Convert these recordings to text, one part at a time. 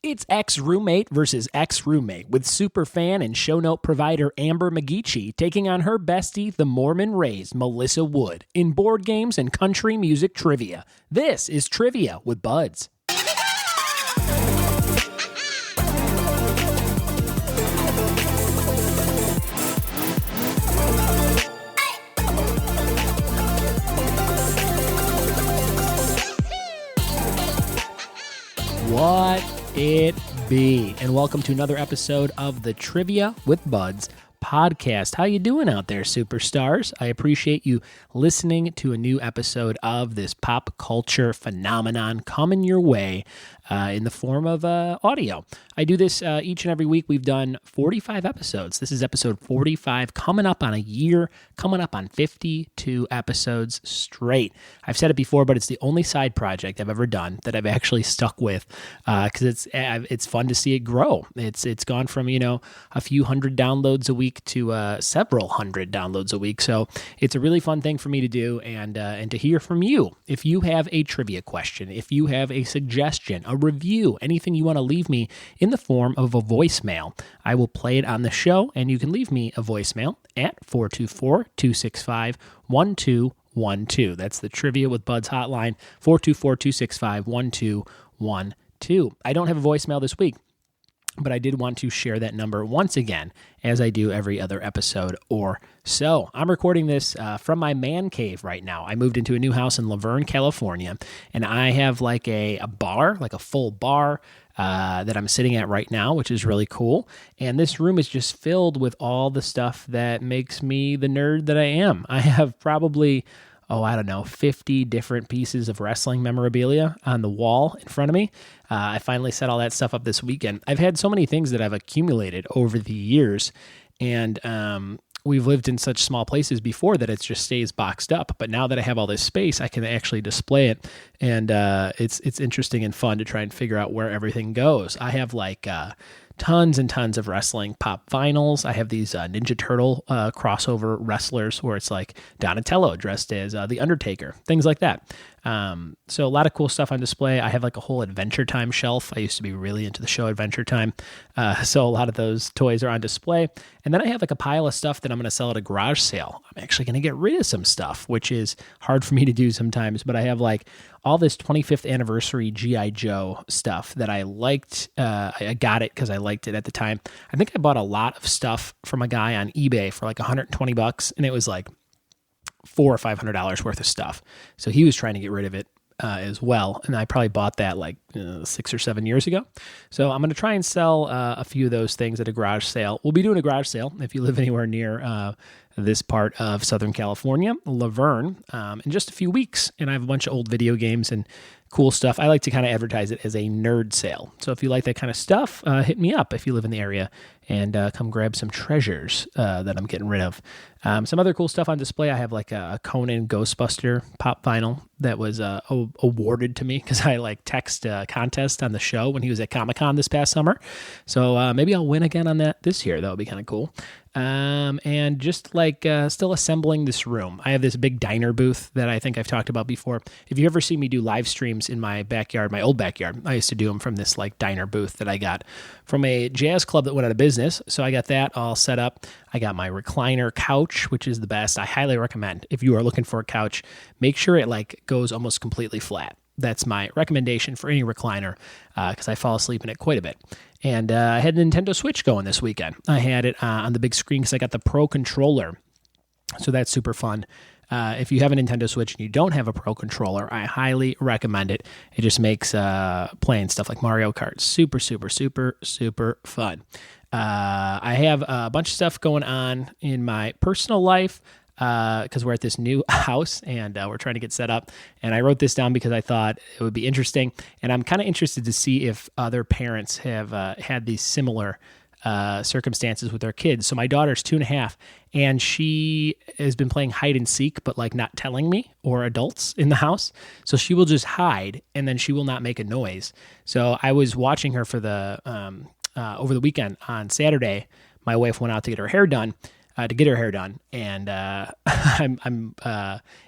It's ex-roommate versus ex-roommate, with superfan and show note provider Amber McGeechee taking on her bestie, the Mormon-raised Melissa Wood, in board games and country music trivia. This is Trivia with Buds. What it be? And welcome to another episode of the Trivia with Buds podcast. How you doing out there, superstars? I appreciate you listening to a new episode of this pop culture phenomenon coming your way in the form of audio. I do this each and every week. We've done 45 episodes. This is episode 45, coming up on a year, coming up on 52 episodes straight. I've said it before, but it's the only side project I've ever done that I've actually stuck with because it's fun to see it grow. It's gone from, a few hundred downloads a week to several hundred downloads a week. So it's a really fun thing for me to do and to hear from you. If you have a trivia question, if you have a suggestion, a review, anything you want to leave me in the form of a voicemail, I will play it on the show, and you can leave me a voicemail at 424-265-1212. That's the Trivia with Buds hotline, 424-265-1212. I don't have a voicemail this week, but I did want to share that number once again, as I do every other episode or so. I'm recording this from my man cave right now. I moved into a new house in Laverne, California, and I have like a bar, like a full bar that I'm sitting at right now, which is really cool. And this room is just filled with all the stuff that makes me the nerd that I am. I have probably 50 different pieces of wrestling memorabilia on the wall in front of me. I finally set all that stuff up this weekend. I've had so many things that I've accumulated over the years, and we've lived in such small places before that it just stays boxed up. But now that I have all this space, I can actually display it, and it's interesting and fun to try and figure out where everything goes. I have tons and tons of wrestling pop vinyls. I have these Ninja Turtle crossover wrestlers where it's like Donatello dressed as The Undertaker, things like that. So a lot of cool stuff on display. I have like a whole Adventure Time shelf. I used to be really into the show Adventure Time. So a lot of those toys are on display. And then I have like a pile of stuff that I'm going to sell at a garage sale. I'm actually going to get rid of some stuff, which is hard for me to do sometimes. But I have like all this 25th anniversary G.I. Joe stuff that I liked. I got it because I liked it at the time. I think I bought a lot of stuff from a guy on eBay for like $120, and it was like $400 or $500 worth of stuff. So he was trying to get rid of it as well. And I probably bought that 6 or 7 years ago. So I'm going to try and sell a few of those things at a garage sale. We'll be doing a garage sale if you live anywhere near this part of Southern California, Laverne, in just a few weeks. And I have a bunch of old video games and cool stuff. I like to kind of advertise it as a nerd sale. So if you like that kind of stuff, hit me up if you live in the area and come grab some treasures that I'm getting rid of. Some other cool stuff on display. I have like a Conan Ghostbuster pop vinyl that was awarded to me because I text contest on the show when he was at Comic-Con this past summer. So maybe I'll win again on that this year. That would be kind of cool. And just still assembling this room. I have this big diner booth that I think I've talked about before. If you ever see me do live streams in my backyard, my old backyard, I used to do them from this diner booth that I got from a jazz club that went out of business. So I got that all set up. I got my recliner couch, which is the best. I highly recommend if you are looking for a couch, make sure it goes almost completely flat. That's my recommendation for any recliner because I fall asleep in it quite a bit. And I had a Nintendo Switch going this weekend. I had it on the big screen because I got the Pro Controller. So that's super fun. If you have a Nintendo Switch and you don't have a Pro Controller, I highly recommend it. It just makes playing stuff like Mario Kart super, super, super, super fun. I have a bunch of stuff going on in my personal life because we're at this new house and we're trying to get set up. And I wrote this down because I thought it would be interesting. And I'm kind of interested to see if other parents have had these similar circumstances with their kids. So my daughter's 2.5, and she has been playing hide and seek, but not telling me or adults in the house. So she will just hide, and then she will not make a noise. So I was watching her for the over the weekend on Saturday. My wife went out to get her hair done. And I'm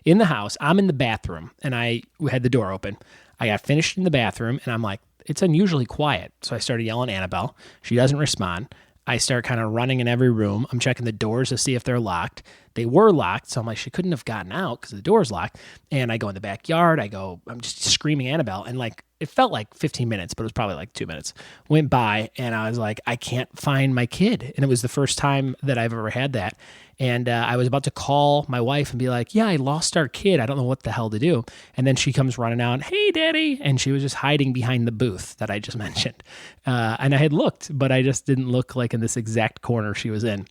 in the house. I'm in the bathroom, and we had the door open. I got finished in the bathroom, and I'm like, it's unusually quiet. So I started yelling Annabelle. She doesn't respond. I start kind of running in every room. I'm checking the doors to see if they're locked. They were locked, so I'm like, she couldn't have gotten out because the door's locked. And I go in the backyard. I'm just screaming Annabelle. And like, it felt like 15 minutes, but it was probably like 2 minutes. Went by, and I was like, I can't find my kid. And it was the first time that I've ever had that. And I was about to call my wife and be like, yeah, I lost our kid. I don't know what the hell to do. And then she comes running out, hey, Daddy. And she was just hiding behind the booth that I just mentioned. And I had looked, but I just didn't look like in this exact corner she was in.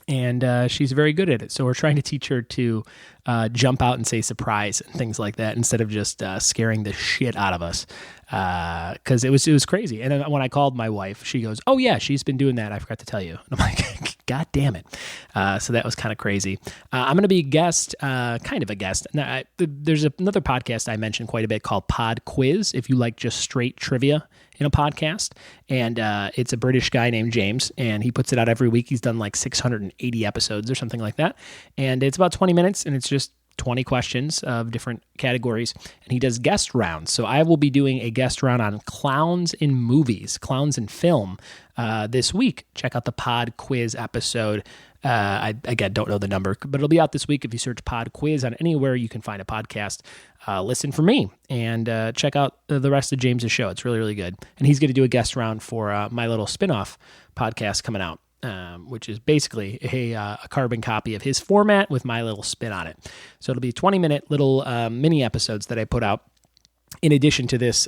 And she's very good at it. So we're trying to teach her to jump out and say surprise and things like that instead of just scaring the shit out of us. Because it was crazy. And then when I called my wife, she goes, oh, yeah, she's been doing that. I forgot to tell you. And I'm like, God damn it. So that was kind of crazy. I'm going to be a guest, kind of a guest. Now, there's another podcast I mentioned quite a bit called Pod Quiz, if you like just straight trivia in a podcast. And it's a British guy named James, and he puts it out every week. He's done like 680 episodes or something like that. And it's about 20 minutes, and it's just 20 questions of different categories, and he does guest rounds. So I will be doing a guest round on clowns in movies, clowns in film this week. Check out the Pod Quiz episode. I, again, don't know the number, but it'll be out this week if you search Pod Quiz on anywhere you can find a podcast. Listen for me and check out the rest of James's show. It's really, really good. And he's going to do a guest round for my little spinoff podcast coming out. Which is basically a carbon copy of his format with my little spin on it. So it'll be 20-minute little mini episodes that I put out in addition to this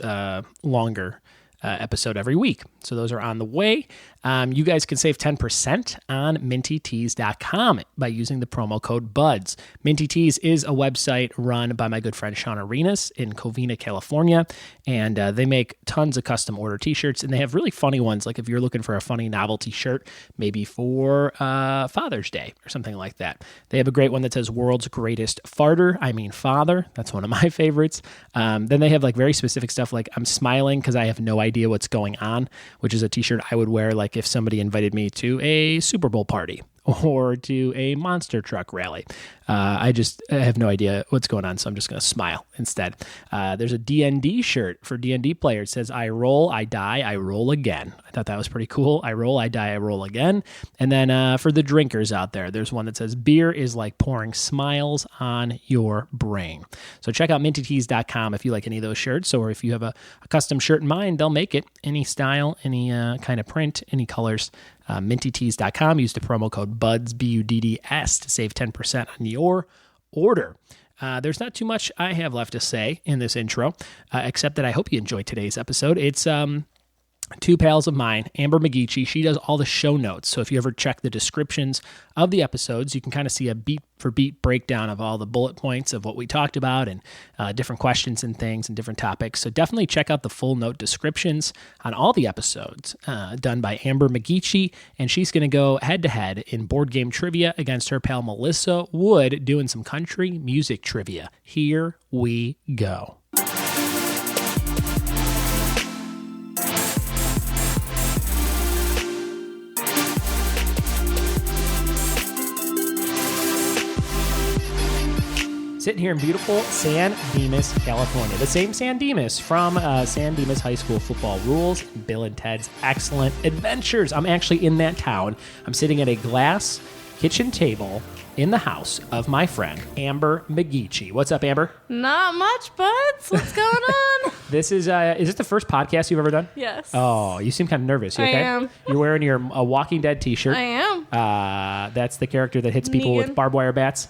longer episode every week. So those are on the way. You guys can save 10% on mintytees.com by using the promo code BUDS. Minty Tees is a website run by my good friend Sean Arenas in Covina, California, and they make tons of custom order t-shirts, and they have really funny ones, like if you're looking for a funny novelty shirt, maybe for Father's Day or something like that. They have a great one that says World's Greatest Farter, I mean Father. That's one of my favorites. Then they have like very specific stuff like I'm smiling because I have no idea what's going on, which is a t-shirt I would wear like if somebody invited me to a Super Bowl party or to a monster truck rally. I have no idea what's going on, so I'm just going to smile instead. There's a D&D shirt for D&D players. It says, I roll, I die, I roll again. I thought that was pretty cool. I roll, I die, I roll again. And then for the drinkers out there, there's one that says, beer is like pouring smiles on your brain. So check out mintytees.com if you like any of those shirts, or if you have a custom shirt in mind, they'll make it. Any style, any kind of print, any colors. mintytees.com. Use the promo code BUDS, BUDDS, to save 10% on your order. There's not too much I have left to say in this intro, except that I hope you enjoyed today's episode. It's two pals of mine, Amber McGeechee. She does all the show notes. So if you ever check the descriptions of the episodes, you can kind of see a beat for beat breakdown of all the bullet points of what we talked about and different questions and things and different topics. So definitely check out the full note descriptions on all the episodes done by Amber McGeechee. And she's going to go head to head in board game trivia against her pal Melissa Wood doing some country music trivia. Here we go. Sitting here in beautiful San Dimas, California. The same San Dimas from San Dimas High School Football Rules, Bill and Ted's Excellent Adventures. I'm actually in that town. I'm sitting at a glass kitchen table in the house of my friend, Amber McGeechee. What's up, Amber? Not much, buds. What's going on? This is this the first podcast you've ever done? Yes. Oh, you seem kind of nervous. You okay? I am. You're wearing your Walking Dead t-shirt. I am. That's the character that hits people with barbed wire bats.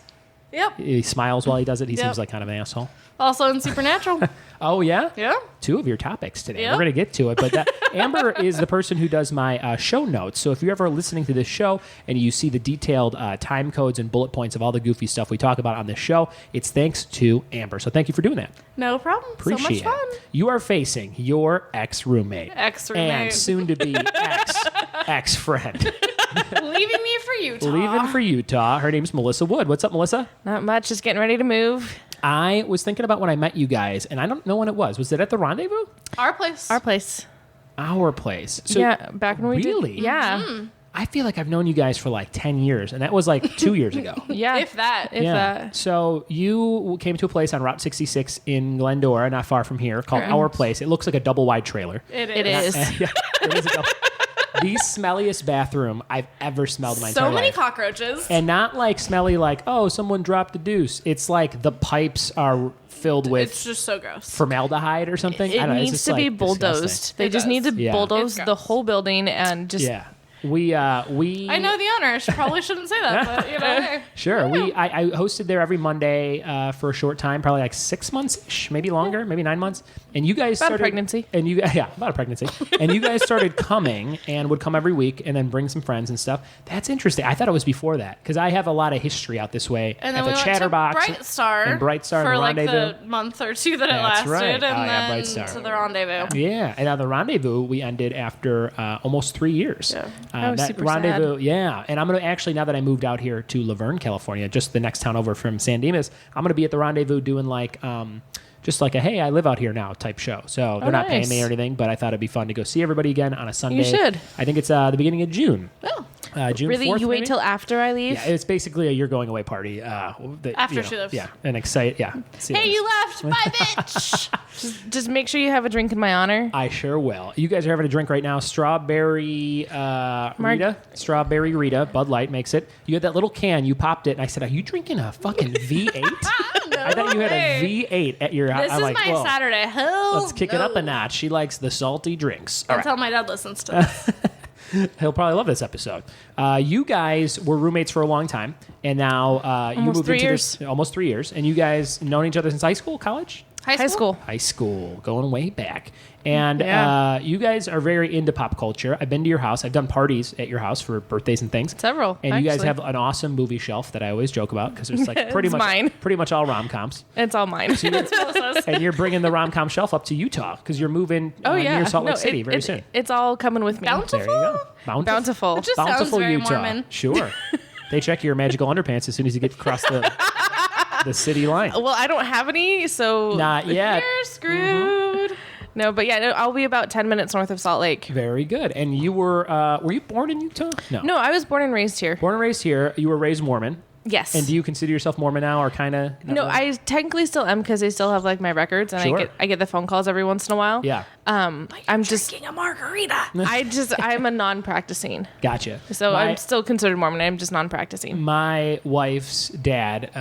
Yep. He smiles while he does it. He seems like kind of an asshole. Also in Supernatural. Oh, yeah? Yeah. Two of your topics today. Yep. We're going to get to it. But Amber is the person who does my show notes. So if you're ever listening to this show and you see the detailed time codes and bullet points of all the goofy stuff we talk about on this show, it's thanks to Amber. So thank you for doing that. No problem. Appreciate so much fun. It. You are facing your ex-roommate. Ex-roommate. And soon-to-be ex-friend. Leaving me for Utah. Leaving for Utah. Her name's Melissa Wood. What's up, Melissa? Not much. Just getting ready to move. I was thinking about when I met you guys, and I don't know when it was. Was it at the Rendezvous? Our place. Our place. Our place. So, yeah, back when we really? did. Yeah. Mm-hmm. I feel like I've known you guys for like 10 years, and that was like 2 years ago. Yeah. If that. If that. So you came to a place on Route 66 in Glendora, not far from here, called Correct. Our Place. It looks like a double wide trailer. It is. Yeah, it is a double. The smelliest bathroom I've ever smelled in my entire So many life. cockroaches. And not like smelly like, oh, someone dropped a deuce. It's like the pipes are filled with It's just so gross. formaldehyde or something. I It don't know, it's needs just, to be like, bulldozed. disgusting. They It just need to does. Yeah. bulldoze It's the gross. whole building and just Yeah. We I know the owner. I probably shouldn't say that, but hey. Sure. I hosted there every Monday for a short time, probably like 6 months, maybe longer, maybe 9 months. And you guys About a started pregnancy. And you about a pregnancy. And you guys started coming and would come every week and then bring some friends and stuff. That's interesting. I thought it was before that because I have a lot of history out this way And at then the we went to Chatterbox Bright Star and Bright Star for and like Rendezvous. the month or two that it That's lasted, right. and Oh, yeah, then Bright Star. to the Rendezvous. Yeah, and now the Rendezvous we ended after almost 3 years. Yeah. I was that super Rendezvous, yeah. And I'm gonna actually, now that I moved out here to Laverne, California, just the next town over from San Dimas, I'm gonna be at the Rendezvous doing like just like a hey, I live out here now type show. So they're not paying nice. me or anything, but I thought it'd be fun to go see everybody again on a Sunday. should. I think it's the beginning of June. Oh. June really, 4th, you wait maybe? till after I leave? Yeah, it's basically a you're going away party. After she leaves. Yeah, and excited. Yeah. See Hey, you. you left. Bye, bitch. Just make sure you have a drink in my honor. I sure will. You guys are having a drink right now. Strawberry Rita. Strawberry Rita. Bud Light makes it. You had that little can. You popped it, and I said, "Are you drinking a fucking V8?" I thought you had a V8 at your house. This I'm is like, my whoa, Saturday. Hell let's kick it up a no. notch. She likes the salty drinks. All Don't right. tell my dad listens to this. He'll probably love this episode. You guys were roommates for a long time, and now you Almost moved 3 into years. this almost 3 years, and you guys known each other since high school, college. High school. High school, going way back. And Yeah. you guys are very into pop culture. I've been to your house. I've done parties at your house for birthdays and things. Several, And you guys actually. have an awesome movie shelf that I always joke about because it's like pretty It's much mine. pretty much all rom-coms. It's all mine. And you're bringing the rom-com shelf up to Utah because you're moving near Salt Lake City very soon. It's all coming with me. Bountiful? There you go. Bountiful. It just sounds Bountiful very Utah. Mormon. Sure. They check your magical underpants as soon as you get across the city line. Well, I don't have any, so Not yet. You're screwed. no. But yeah, no, I'll be about 10 minutes north of Salt Lake. Very good. And you were you born in Utah? No, I was born and raised here. Born and raised here. You were raised Mormon. Yes. And do you consider yourself Mormon now, or kind of? No, I technically still am because they still have like my records, and Sure. I get the phone calls every once in a while. Yeah. I'm just Drinking a margarita. I'm a non-practicing, Gotcha. so I'm still considered Mormon. I'm just non-practicing. My wife's dad,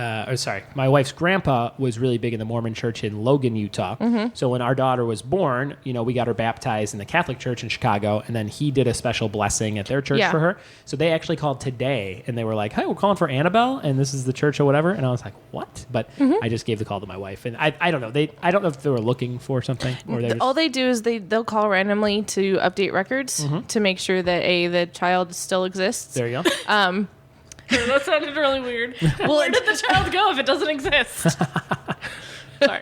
my wife's grandpa was really big in the Mormon church in Logan, Utah. Mm-hmm. So when our daughter was born, we got her baptized in the Catholic church in Chicago, and then he did a special blessing at their church Yeah. for her. So they actually called today, and they were like, "Hey, we're calling for Annabelle, and this is the church or whatever." And I was like, "What?" But Mm-hmm. I just gave the call to my wife, and I don't know. I don't know if they were looking for something or they All they do is they'll call randomly to update records to make sure that the child still exists. There you go. That sounded really weird. Where did the child go if it doesn't exist? Sorry.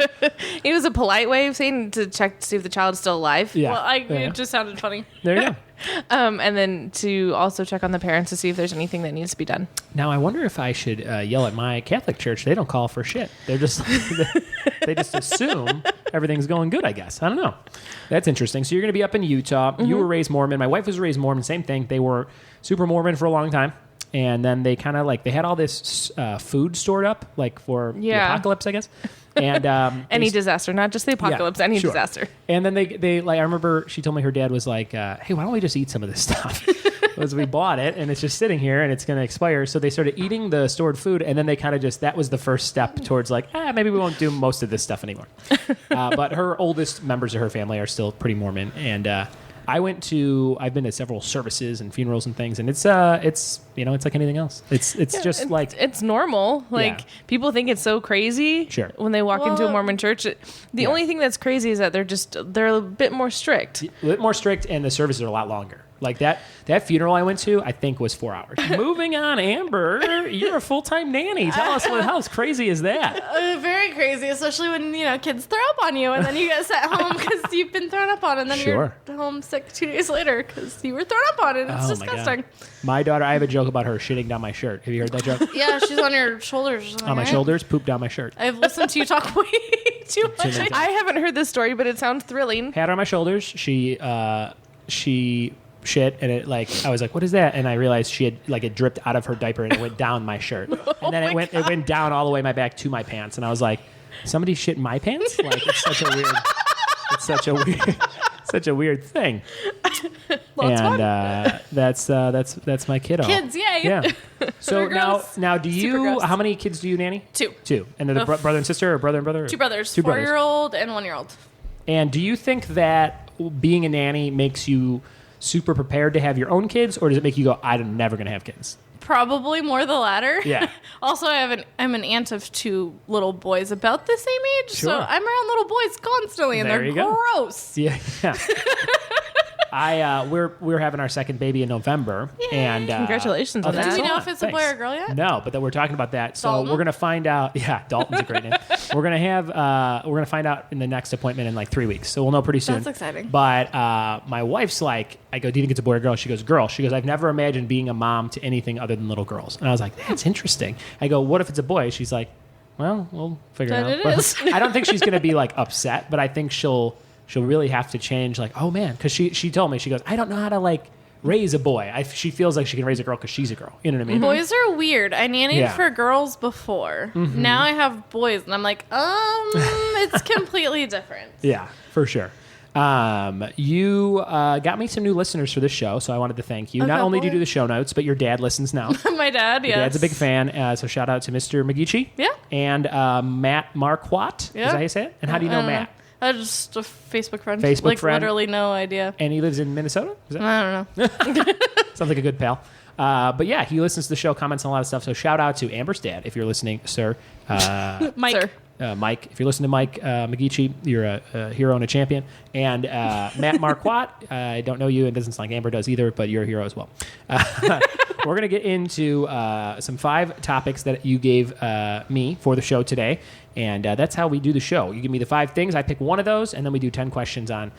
It was a polite way of saying to check to see if the child is still alive. Yeah. Well, Yeah. it just sounded funny. There you go. And then to also check on the parents to see if there's anything that needs to be done. Now I wonder if I should yell at my Catholic church. They don't call for shit. They're just they just assume everything's going good. I guess I don't know. That's interesting. So you're going to be up in Utah. You were raised Mormon. My wife was raised Mormon. Same thing. They were super Mormon for a long time, and then they kind of they had all this food stored up for the Yeah. apocalypse, I guess. And Any disaster, not just the apocalypse, any sure. disaster. And then they I remember she told me her dad was like, "Hey, why don't we just eat some of this stuff?" Because we bought it and it's just sitting here and it's going to expire. So they started eating the stored food, and then they kind of that was the first step towards maybe we won't do most of this stuff anymore. But her oldest members of her family are still pretty Mormon, and I've been to several services and funerals and things, and it's like anything else. It's just it's normal. Yeah. People think it's so crazy Sure. when they walk into a Well- Mormon church. The only thing that's crazy is that they're a bit more strict. a bit more strict, and the services are a lot longer. Like that funeral I went to, I think was 4 hours. Moving on, Amber, you're a full-time nanny. Tell us how crazy is that? Very crazy, especially when kids throw up on you, and then you get sent home because you've been thrown up on, and then Sure. you're home sick 2 days later because you were thrown up on, and it's Oh, my God. disgusting. My daughter, I have a joke about her shitting down my shirt. Have you heard that joke? Yeah, she's on your shoulders. Or something, On my right? shoulders, poop down my shirt. I've listened to you talk way too much. many I haven't heard this story, but it sounds thrilling. Had her on my shoulders. She shit, and it I was like, what is that? And I realized she had it dripped out of her diaper and it went down my shirt, and then it went down all the way my back to my pants, and I was like, somebody shit in my pants? It's such a weird thing. Well, that's my kiddo. Kids, yay. Yeah. So gross. now do you? gross. How many kids do you nanny? Two. And they're the brother and sister, or brother and brother? Two brothers. Two brothers. 4-year-old and 1-year-old. And do you think that being a nanny makes you super prepared to have your own kids, or does it make you go, I'm never going to have kids? Probably more the latter. Yeah. Also, I'm an aunt of 2 little boys about the same age, Sure. so I'm around little boys constantly, and There they're you go. gross. Yeah. We're having our second baby in November, and Congratulations on Do that. we know excellent. if it's a boy Thanks. or a girl yet? No, but then we're talking about that. So Dalton? we're gonna find out. Yeah, Dalton's a great name. We're gonna find out in the next appointment in 3 weeks. So we'll know pretty soon. That's exciting. But my wife's like, I go, do you think it's a boy or girl? She goes, girl. She goes, I've never imagined being a mom to anything other than little girls. And I was like, that's interesting. I go, what if it's a boy? She's like, well, we'll figure Then it out. it But is. I don't think she's gonna be upset, but I think she'll really have to change. Oh man, because she told me, she goes, I don't know how to raise a boy. She feels like she can raise a girl because she's a girl. You know what I mean? Boys are weird. I nannied Yeah. for girls before. Now I have boys, and I'm like, it's completely different. Yeah, for sure. You got me some new listeners for this show, so I wanted to thank you. Not only do you do the show notes, but your dad listens now. My dad, yes. Dad's a big fan, so shout out to Mr. McGeechee. Yeah. And Matt Marquardt. Yeah. Is that how you say it? And how do you know Matt? Just a Facebook friend. Facebook friend? Literally no idea. And he lives in Minnesota? Is that I don't know. Sounds like a good pal. But yeah, he listens to the show, comments on a lot of stuff. So shout out to Amber's dad if you're listening, sir. Mike. Sir. Mike, if you're listening to Mike McGeechee, you're a hero and a champion. And Matt Marquardt, I don't know you, and doesn't sound like Amber does either, but you're a hero as well. We're going to get into some 5 topics that you gave me for the show today. And that's how we do the show. You give me the 5 things, I pick one of those, and then we do 10 questions on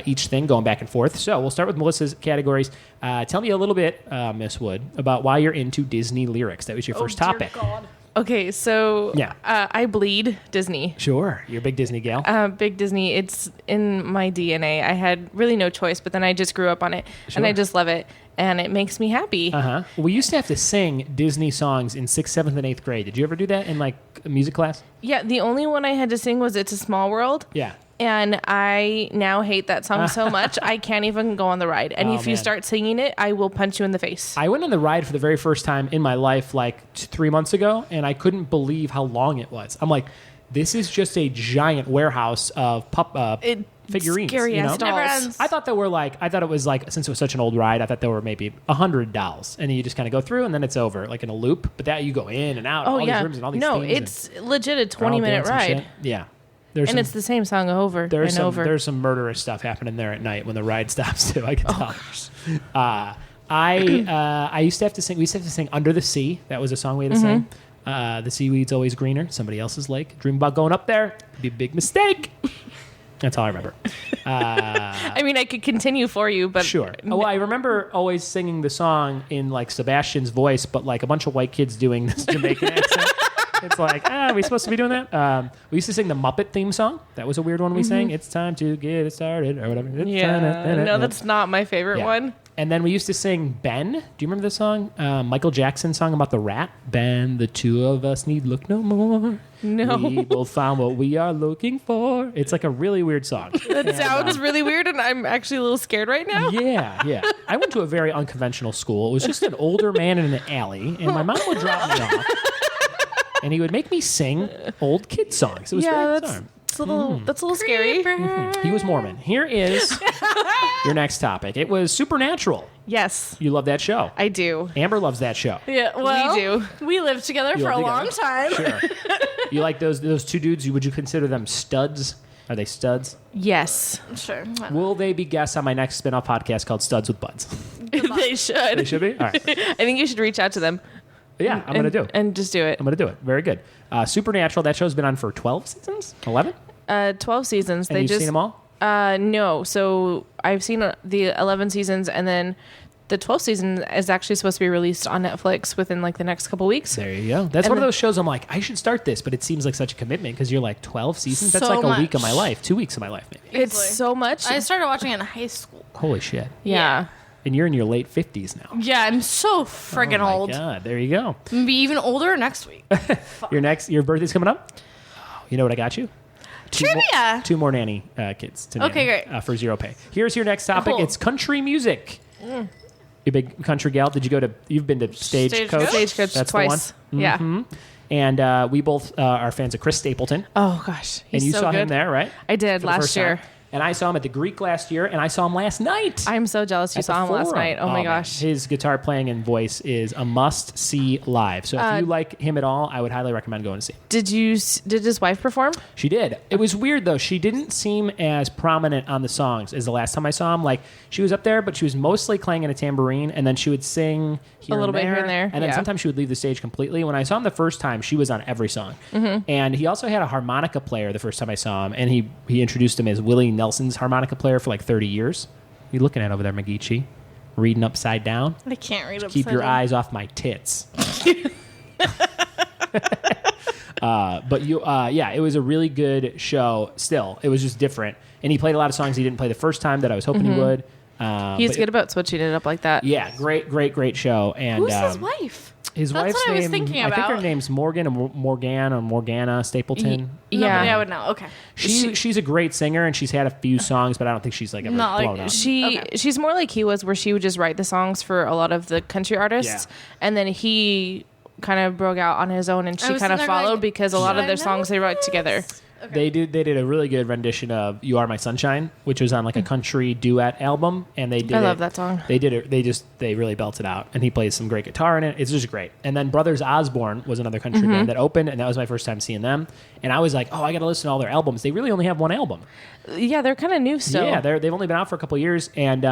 each thing, going back and forth. So we'll start with Melissa's categories. Tell me a little bit, Miss Wood, about why you're into Disney lyrics. That was your first topic. God. Okay, so Yeah. I bleed Disney. Sure. You're a big Disney gal. Big Disney. It's in my DNA. I had really no choice, but then I just grew up on it, and I Sure. just love it, and it makes me happy. Uh-huh. We used to have to sing Disney songs in 6th, 7th, and 8th grade. Did you ever do that in a music class? Yeah, the only one I had to sing was "It's a Small World." Yeah. And I now hate that song so much, I can't even go on the ride. And Oh, if you man. start singing it, I will punch you in the face. I went on the ride for the very first time in my life 3 months ago, and I couldn't believe how long it was. I'm like, this is just a giant warehouse of figurines. Scary you know? ass Never dolls. ends. I thought it was since it was such an old ride, I thought there were maybe 100 dolls, and then you just kind of go through, and then it's over, in a loop. But that you go in and out, Oh, all yeah. these rooms and all these No, things. it's legit a and they're all 20-minute dancing ride. shit. Yeah. And it's the same song over and over. There's some murderous stuff happening there at night when the ride stops too. I can tell. I used to have to sing. We used to have to sing "Under the Sea." That was a song we had to sing. The seaweed's always greener. Somebody else's lake. Dream about going up there. It'd be a big mistake. That's all I remember. I mean, I could continue for you, but Sure. Well, I remember always singing the song in Sebastian's voice, but a bunch of white kids doing this Jamaican accent. It's are we supposed to be doing that? We used to sing the Muppet theme song. That was a weird one we sang. It's time to get it started, or whatever. no, that's not my favorite Yeah. one. And then we used to sing Ben. Do you remember the song? Michael Jackson song about the rat. Ben, the two of us need look no more. No. We both found what we are looking for. It's a really weird song. That sounds really weird, and I'm actually a little scared right now. Yeah. I went to a very unconventional school. It was just an older man in an alley, and my mom would drop me off. And he would make me sing old kid songs. It was very bizarre. That's a little scary. He was Mormon. Here is your next topic. It was Supernatural. Yes, You love that show. I do. Amber loves that show. Yeah, well, We do. We lived together You for a lived long time. Sure. You like those 2 dudes? Would you consider them studs? Are they studs? Yes, Sure. Will they be guests on my next spin-off podcast called Studs with Buds? they should. They should be? All right. I think you should reach out to them. Yeah, I'm going to do it. And just do it. I'm going to do it. Very good. Supernatural, that show's been on for 12 seasons? 11? 12 seasons. And you've seen them all? No. So I've seen the 11 seasons, and then the 12th season is actually supposed to be released on Netflix within the next couple weeks. There you go. That's And one of then- those shows I'm like, I should start this, but it seems like such a commitment because you're 12 seasons? That's So a week of much. my life, 2 weeks of my life maybe. It's so much. I started watching it in high school. Holy shit. yeah. And you're in your late 50s now. Yeah, I'm so friggin' old. Oh my God, there you go. I'm gonna be even older next week. Your birthday's coming up? Oh, you know what I got you? Trivia. Two more nanny kids to nanny, Okay, great. for zero pay. Here's your next topic. Cool. It's country music. You a big country gal? You've been to Stagecoach? Stagecoach That's twice. the one? Yeah. Mhm. And we both are fans of Chris Stapleton. Oh gosh, he's And you so saw good. him there, right? I did For the last first year. time. And I saw him at the Greek last year, and I saw him last night. I'm so jealous you at the saw him last Forum. night. Oh my man. gosh. His guitar playing and voice is a must-see live. So if you like him at all, I would highly recommend going to see him. Did his wife perform? She did. It was weird, though. She didn't seem as prominent on the songs as the last time I saw him. Like, she was up there, but she was mostly clanging a tambourine, and then she would sing here A little and bit here and there, And then yeah. sometimes she would leave the stage completely. When I saw him the first time, she was on every song. And he also had a harmonica player the first time I saw him, and he introduced him as Willie Nelson's harmonica player for like 30 years. What are you looking at over there, McGeechee? Reading upside down? I can't read upside Keep your down. eyes off my tits. Yeah, it was a really good show. Still, it was just different, and he played a lot of songs he didn't play the first time that I was hoping he would. He's But- good about switching it up like that. Yeah, great show. And Who's his wife? His That's wife's what I was name, thinking I think her about. name's Morgan or Morgana Stapleton. Nobody I would know. Okay. She's a great singer, and she's had a few songs, but I don't think she's like ever Not like- blown up. She's more like he was, where she would just write the songs for a lot of the country artists, and then he kind of broke out on his own, and I she was kind of sitting there followed going, because a lot should of their I know songs they wrote together. They did a really good rendition of "You Are My Sunshine," which was on like a country duet album, and they did. I love that song. They did it. They really belted it out, and he plays some great guitar in it. It's just great. And then Brothers Osborne was another country band that opened, and that was my first time seeing them. And I was like, oh, I got to listen to all their albums. They really only have one album. Yeah, they're kind of new still. Yeah, they've only been out for a couple of years, and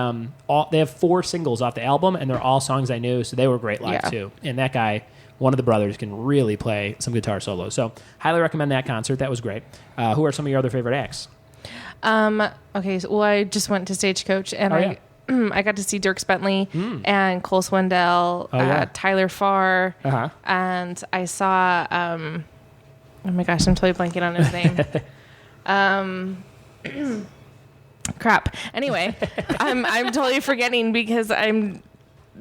they have 4 singles off the album, and they're all songs I knew, so they were great live Yeah. too. And that guy, one of the brothers, can really play some guitar solos. So highly recommend that concert. That was great. Who are some of your other favorite acts? Okay, so I just went to Stagecoach, and Oh, yeah. I got to see Dierks Bentley and Cole Swindell, Oh, yeah. Tyler Farr, Uh-huh. and I saw. Oh my gosh, I'm totally blanking on his name. Crap. Anyway, I'm totally forgetting because I'm.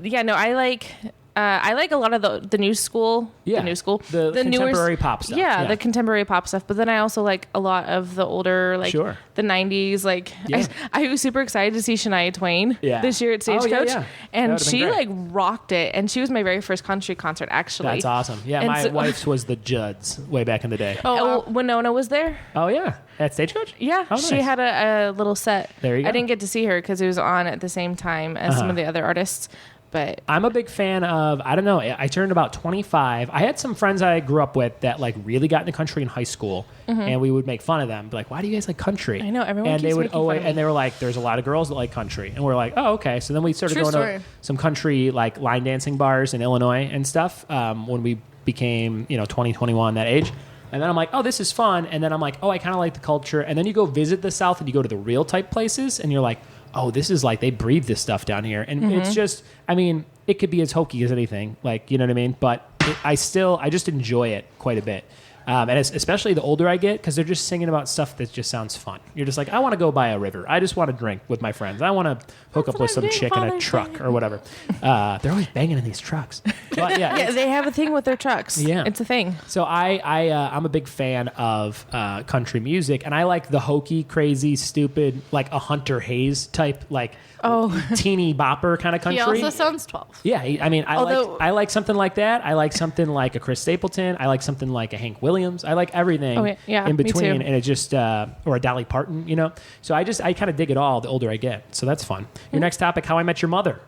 Yeah, no, I like a lot of the new school. Yeah, the new school. the newer contemporary pop stuff. Yeah, Yeah. the contemporary pop stuff. But then I also like a lot of the older, like Sure. the 90s. Like Yeah. I was super excited to see Shania Twain this year at Oh, yeah, Stagecoach. yeah. That And would've been she great. like rocked it. And she was my very first country concert, actually. That's awesome. Yeah, And my so- wife's was the Judds way back in the day. Oh, Winona was there. Oh, yeah. At Stagecoach? Yeah, Oh, she nice. had a little set. There you go. I didn't get to see her because it was on at the same time as some of the other artists. But I'm a big fan of, I don't know, I turned about 25. I had some friends I grew up with that like really got into country in high school, and we would make fun of them. Be like, why do you guys like country? I know, everyone and keeps they would making fun of me. and they were like, there's a lot of girls that like country. And we're like, oh, okay. So then we started True going story. to some country like line dancing bars in Illinois and stuff when we became, 20, 21, that age. And then I'm like, oh, this is fun. And then I'm like, oh, I kind of like the culture. And then you go visit the South and you go to the real type places and you're like, oh, this is like they breathe this stuff down here. And it's just, I mean, it could be as hokey as anything, like, you know what I mean? But I just enjoy it quite a bit. And especially the older I get, because they're just singing about stuff that just sounds fun. You're just like, I want to go by a river. I just want to drink with my friends. I want to hook up with some chick in a truck or whatever. They're always banging in these trucks. But yeah, yeah, they have a thing with their trucks. Yeah. It's a thing. so I'm a big fan of country music, and I like the hokey, crazy, stupid, like a Hunter Hayes type, like teeny bopper kind of country. He also sounds 12. Yeah, I mean, Although- I like something like that. I like something like a Chris Stapleton. I like something like a Hank Williams. I like everything yeah, in me between, too. and it just or a Dolly Parton, So I kind of dig it all the older I get. So that's fun. Your next topic: How I Met Your Mother.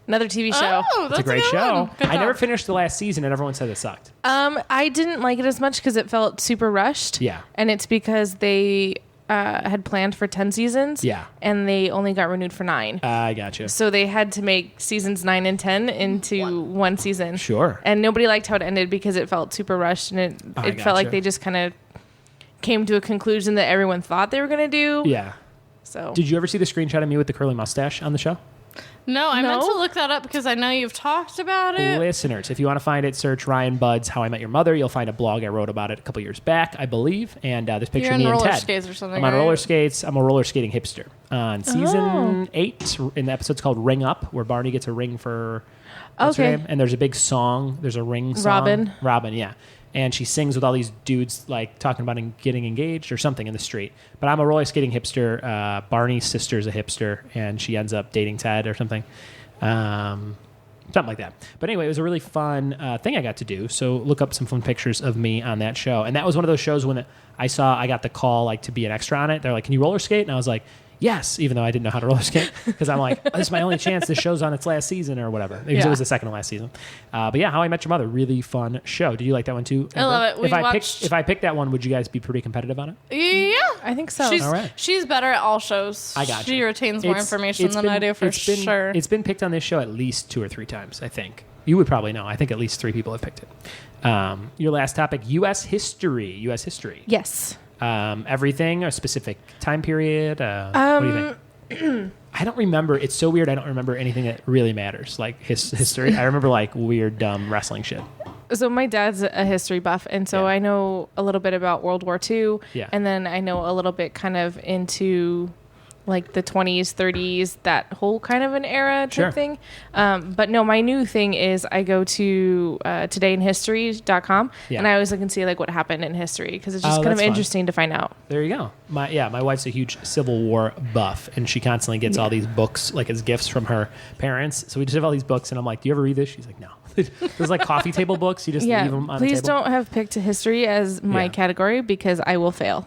Another TV show. Oh, It's that's a great good show. one. Good I never job. finished the last season, and everyone said it sucked. I didn't like it as much because it felt super rushed. Yeah. And it's because they had planned for 10 seasons. Yeah. And they only got renewed for 9. I gotcha. So they had to make seasons 9 and 10 into one season. Sure. And nobody liked how it ended because it felt super rushed, and it I felt like gotcha. they just kind of came to a conclusion that everyone thought they were going to do. Yeah. So Did you ever see the screenshot of me with the curly mustache on the show? No, I meant No? to look that up because I know you've talked about it. Listeners, if you want to find it, search Ryan Budd's How I Met Your Mother. You'll find a blog I wrote about it a couple years back, I believe. And this picture You're of me on and roller Ted. skates or something, I'm on right? roller skates. I'm a roller skating hipster. On season 8, in the episode's called Ring Up, where Barney gets a ring for what's her Okay. name? And there's a big song. There's a ring song. Robin, yeah. And she sings with all these dudes, like, talking about getting engaged or something in the street. But I'm a roller skating hipster. Barney's sister's a hipster, and she ends up dating Ted or something. Something like that. But anyway, it was a really fun thing I got to do. So look up some fun pictures of me on that show. And that was one of those shows when I got the call, like, to be an extra on it. They're like, can you roller skate? And I was like, yes, even though I didn't know how to roller skate, because I'm like, this is my only chance. This show's on its last season or whatever. Because it was the second to last season. But yeah, How I Met Your Mother, really fun show. Did you like that one too, Amber? I love it. If I picked that one, would you guys be pretty competitive on it? Yeah. I think so. She's, All right. she's better at all shows. I got She you. retains more information It's than been- I do, for it's been- sure. It's been picked on this show at least 2 or 3 times, I think. You would probably know. I think at least 3 people have picked it. Your last topic, U.S. history. U.S. history. Yes. Everything, a specific time period. What do you think? I don't remember. It's so weird. I don't remember anything that really matters, like history. I remember like weird, dumb wrestling shit. So my dad's a history buff, and so Yeah. I know a little bit about World War II, Yeah. and then I know a little bit kind of into like the 20s, 30s, that whole kind of an era type Sure. thing. But no, my new thing is I go to todayinhistory.com, Yeah. and I always look and see like what happened in history, because it's just Oh, kind of that's fun. interesting to find out. There you go. My wife's a huge Civil War buff, and she constantly gets all these books like as gifts from her parents. So we just have all these books, and I'm like, "Do you ever read this?" She's like, "No." There's like coffee table books. You just Yeah, leave them on the please table. don't have picked history as my Yeah. category, because I will fail.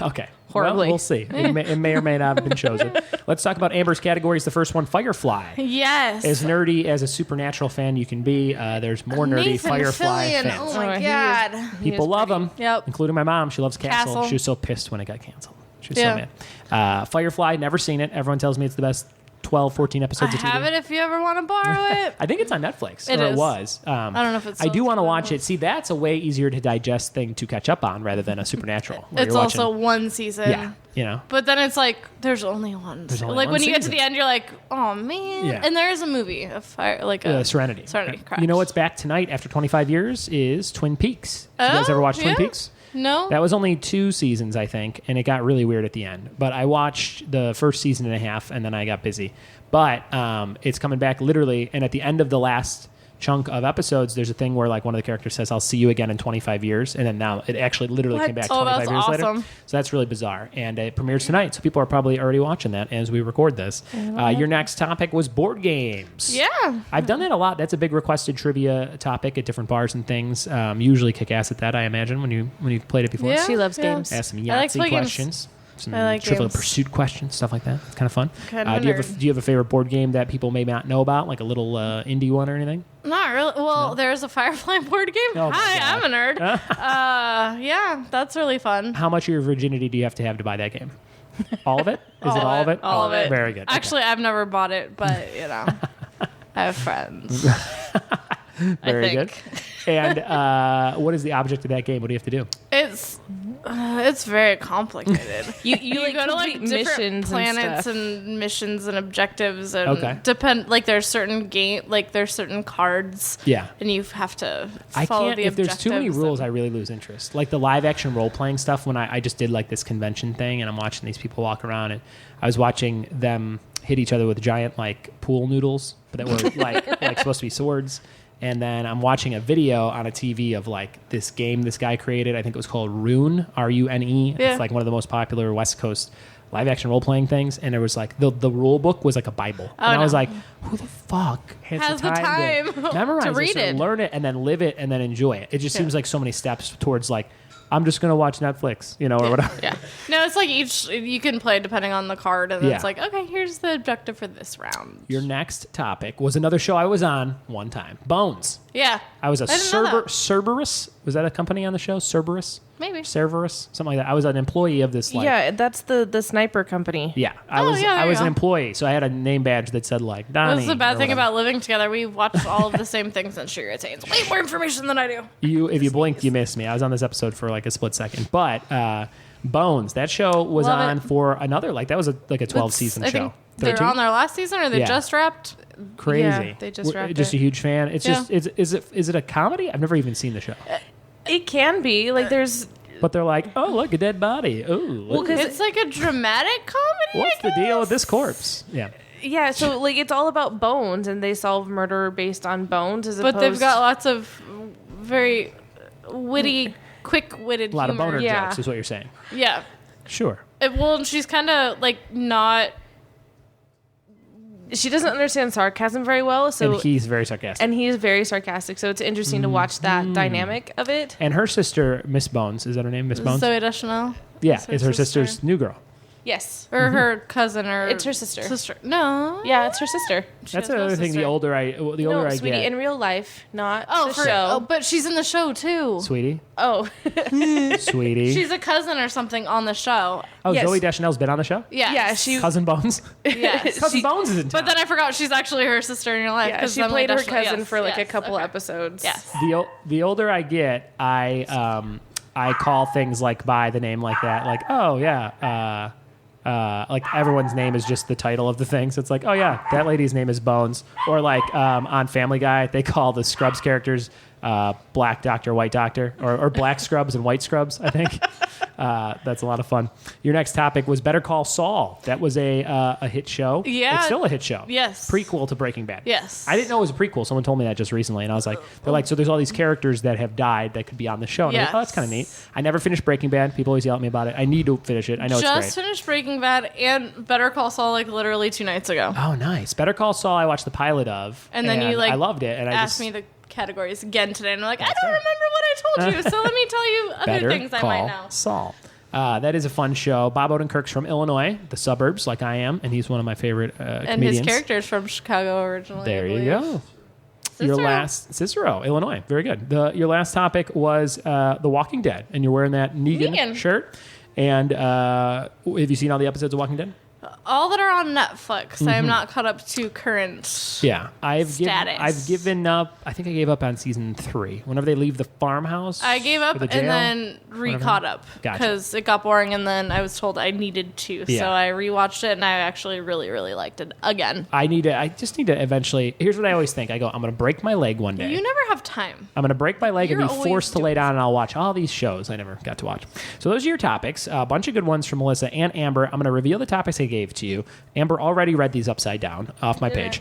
Okay. Horribly. Well, we'll see. It may or may not have been chosen. Let's talk about Amber's categories. The first one, Firefly. yes. As nerdy as a Supernatural fan you can be, there's more nerdy Nathan Firefly Fillion. fans. Oh my he god. is- People love them, Yep. including my mom. She loves Castle. Castle. She was so pissed when it got canceled. She was Yeah. so mad. Firefly, never seen it. Everyone tells me it's the best 12, 14 I episodes of TV. have it if you ever want to borrow it. I think it's on Netflix. It or is. It was. I don't know if it's I do still want to on watch Netflix. it. See, that's a way easier to digest thing to catch up on rather than a Supernatural. where It's you're also watching- one season. yeah, you know. But then it's like there's only one. There's only like one when you get to season. the end, you're like, oh man. Yeah. And there is a movie, a fire, like a Serenity. Serenity. Correct. You know what's back tonight after 25 years is Twin Peaks. Did you guys ever watch Twin yeah? Peaks? No. That was only 2 seasons, I think, and it got really weird at the end. But I watched the first season and a half, and then I got busy. But it's coming back literally, and at the end of the last chunk of episodes, there's a thing where like one of the characters says, "I'll see you again in 25 years," and then now it actually literally What? came back Oh, 25 that's years later. awesome. So that's really bizarre, and it premieres tonight. So people are probably already watching that as we record this. Your next topic was board games. yeah. I've done that a lot. That's a big requested trivia topic at different bars and things. Usually kick ass at that, I imagine, when you've played it before. Yeah. She loves games. Ask some I like to Yahtzee play games. questions, some I like Trivial games. Pursuit questions, stuff like that. It's kind of fun. Kind of a do you nerd. have a favorite board game that people may not know about, like a little indie one or anything? Not really. Well, there's a Firefly board game. Oh my Hi, God. I'm a nerd. Yeah, that's really fun. How much of your virginity do you have to buy that game? All of it? Is it all of it? All of it. Very good. Okay. Actually, I've never bought it, but you know, I have friends. Very I good. think. And what is the object of that game? What do you have to do? It's very complicated. You like go to like complete different missions planets and and missions and objectives and Okay. depend. Like there's certain there's certain cards. Yeah. and you have to I follow can't. the If there's too many objectives rules, and- I really lose interest. Like the live action role playing stuff. When I just did like this convention thing, and I'm watching these people walk around, and I was watching them hit each other with giant like pool noodles, but that were like supposed to be swords. And then I'm watching a video on a TV of like this game this guy created. I think it was called Rune, Rune. Yeah. It's like one of the most popular West Coast live action role playing things. And it was like the rule book was like a Bible. And I was no. like, who the fuck has the time to memorize to this read and it? learn it and then live it and then enjoy it? It just seems like so many steps towards like, I'm just going to watch Netflix, or whatever. Yeah. No, it's like each you can play depending on the card, and then Yeah. it's like, okay, here's the objective for this round. Your next topic was another show I was on one time, Bones. Yeah. I was a I didn't know that. Cerberus. Was that a company on the show? Cerberus? Maybe. Cerberus? Something like that. I was an employee of this. Like, yeah, that's the sniper company. Yeah. I Oh, was yeah, there I you was an go. employee, so I had a name badge that said like Donnie. That's the bad or thing whatever. about living together. We watch all of the same things, and she retains way more information than I do. If you blinked, you missed me. I was on this episode for like a split second. But Bones, that show was Love on it. for another that was a 12 season I show. think They're 13? on their last season, or they Yeah. just wrapped? Crazy. Yeah, they just wrapped Just it. a huge fan. It's Yeah. just is it a comedy? I've never even seen the show. It can be like there's. But they're like, oh, look, a dead body. Oh, Well, 'cause It's like a dramatic comedy. what's the deal with this corpse? Yeah. Yeah, so like it's all about bones, and they solve murder based on bones. But they've got lots of very witty, quick-witted A lot of humor. boner Yeah. jokes is what you're saying. Yeah. Sure. Well, she's kind of like not. She doesn't understand sarcasm very well, so And he's very sarcastic. and he is very sarcastic. So it's interesting to watch that dynamic of it. And her sister, Miss Bones, is that her name? Miss Bones? Zoe Deschanel. Yeah, Is her is her sister. sister's new girl. Yes, Or her cousin, or it's her sister. sister. No. Yeah, it's her sister. That's She has no another thing. The sister. older I No, I sweetie, get, in real life, not Oh, the for, show. oh, but she's in the show too. sweetie, Oh, sweetie. She's a cousin or something on the show. yes. Zoe Deschanel's been on the show. Yes. yeah, she Cousin Bones. Yes. Cousin Bones is in town. But then I forgot she's actually her sister in your life. yeah, 'cause she Emily played her Deschanel- cousin yes, for like a yes, couple okay. episodes. Yes. the older I get, I call things like by the name like that, like oh yeah, like everyone's name is just the title of the thing. So it's like, oh yeah, that lady's name is Bones. Or like on Family Guy, they call the Scrubs characters Black Doctor, White Doctor, or Black Scrubs and White Scrubs, I think. That's a lot of fun. Your next topic was Better Call Saul. That was a hit show. Yeah. It's still a hit show. Yes. Prequel to Breaking Bad. Yes. I didn't know it was a prequel. Someone told me that just recently, and I was like, they're like, so there's all these characters that have died that could be on the show. And I was like, oh, that's Yes. kind of neat. I never finished Breaking Bad. People always yell at me about it. I need to finish it. I know it's great. Just finished Breaking Bad and Better Call Saul like literally 2 nights ago. Oh, nice. Better Call Saul, I watched the pilot of. And then you, like, I loved it. And I Asked just, me the categories again today, and I'm like, I That's don't right. remember what I told you, so let me tell you other Better things I Call might know. Saul. That is a fun show. Bob Odenkirk's from Illinois, the suburbs, like I am, and he's one of my favorite And comedians. his character's from Chicago originally. There I you believe. go. Your Cicero. last Cicero, Illinois. Very good. Your last topic was The Walking Dead, and you're wearing that Negan. shirt. And have you seen all the episodes of Walking Dead? All that are on Netflix. I am not caught up to current. Yeah, I've Status. given up. I think I gave up on season 3. Whenever they leave the farmhouse, I gave or up the and jail. then re-caught up Gotcha. because it got boring, and then I was told I needed to, Yeah. so I rewatched it, and I actually really, really liked it again. I just need to eventually. Here's what I always think. I go, I'm going to break my leg one day. You never have time. I'm going to break my leg You're and be always forced to doing lay down, and I'll watch all these shows I never got to watch. So those are your topics. A bunch of good ones from Melissa and Amber. I'm going to reveal the topics I gave to you. Amber already read these upside down off my page.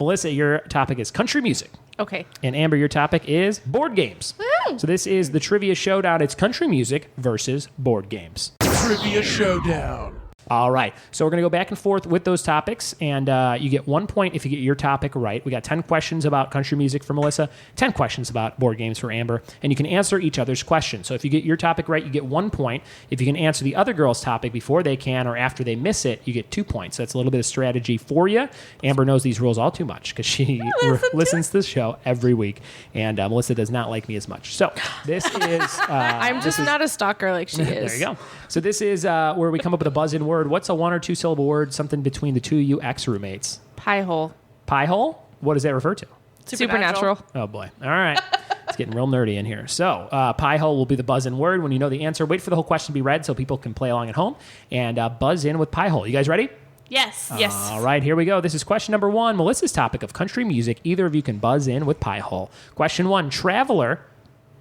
Melissa, your topic is country music. Okay. And Amber, your topic is board games. Woo! So this is the trivia showdown. It's country music versus board games. Trivia Showdown. All right. So we're going to go back and forth with those topics, and you get 1 point if you get your topic right. We got 10 questions about country music for Melissa, 10 questions about board games for Amber, and you can answer each other's questions. So if you get your topic right, you get 1 point. If you can answer the other girl's topic before they can or after they miss it, you get 2 points. So that's a little bit of strategy for you. Amber knows these rules all too much because she listens to the show every week, and Melissa does not like me as much. So this is... I'm just not a stalker like she is. There you go. So this is where we come up with a buzz-in word. What's a 1 or 2 syllable word? Something between the two of you ex-roommates. Pie hole. Pie hole? What does that refer to? Supernatural. Oh boy. All right. It's getting real nerdy in here. So pie hole will be the buzz-in word. When you know the answer, wait for the whole question to be read so people can play along at home and buzz in with pie hole. You guys ready? Yes. Yes. All right, here we go. This is question number 1. Melissa's topic of country music. Either of you can buzz in with pie hole. Question 1. Traveler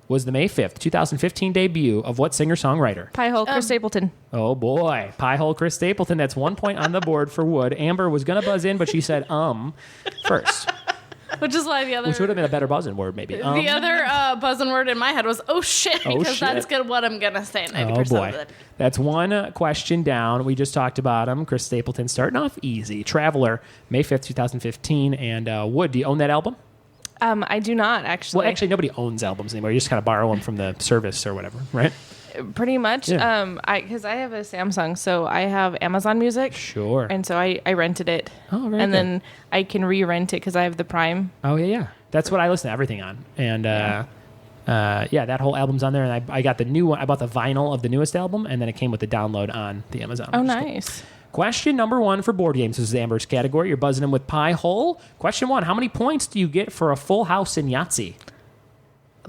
was the May 5th, 2015 debut of what singer-songwriter? Pie hole. Chris Stapleton. Oh boy, pie hole Chris Stapleton. That's 1 point on the board for Wood. Amber was gonna buzz in, but she said first, Which is why the other... which would have been a better buzzing word, maybe. The other buzzing word in my head was, oh shit, Oh, because shit. that's good what I'm going to say 90% Oh of boy, it. that's 1 question down. We just talked about him. Chris Stapleton starting off easy. Traveler, May 5th, 2015, and Wood. Do you own that album? I do not actually. Well, actually, nobody owns albums anymore. You just kind of borrow them from the service or whatever, right? Pretty much. Yeah. Because I have a Samsung, so I have Amazon Music. Sure. And so I rented it. Oh, very And good. then I can re-rent it because I have the Prime. Oh yeah. That's what I listen to everything on, and that whole album's on there. And I got the new one. I bought the vinyl of the newest album, and then it came with the download on the Amazon. Oh, which is cool. nice. Question number 1 for board games. This is Amber's category. You're buzzing in with pie hole. Question 1: how many points do you get for a full house in Yahtzee?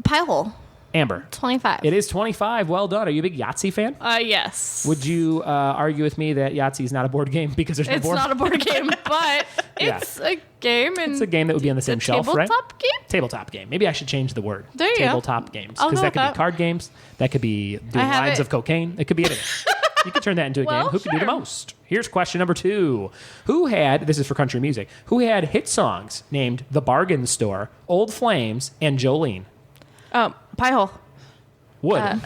Pie hole. Amber. 25. It is 25. Well done. Are you a big Yahtzee fan? Yes. Would you argue with me that Yahtzee is not a board game because there's no It's board? not a board game, but Yeah. it's a game. And It's a game that would be on the same shelf, right? Tabletop game? Tabletop game. Maybe I should change the word. There you go. Tabletop games. I'll Because go that with could that. be card games. That could be doing have lines it. of cocaine. It could be anything. You could turn that into a Well, game. Who could do the sure. most? Here's question number 2. This is for country music, who had hit songs named The Bargain Store, Old Flames, and Jolene? Pie hole. Wood.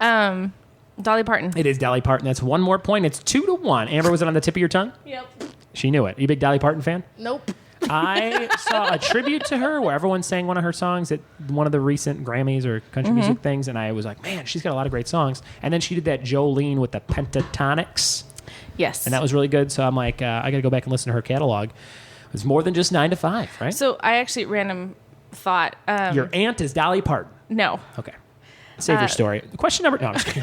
Dolly Parton. It is Dolly Parton. That's one more point. It's 2-1. Amber, was it on the tip of your tongue? Yep. She knew it. Are you a big Dolly Parton fan? Nope. I saw a tribute to her where everyone sang one of her songs at one of the recent Grammys or country music things, and I was like, man, she's got a lot of great songs. And then she did that Jolene with the pentatonics, Yes. and that was really good. So I'm like, I got to go back and listen to her catalog. It's more than just 9 to 5, right? So I actually random thought. Your aunt is Dolly Parton. No. Okay. Save your story. Question number... No, I'm just kidding.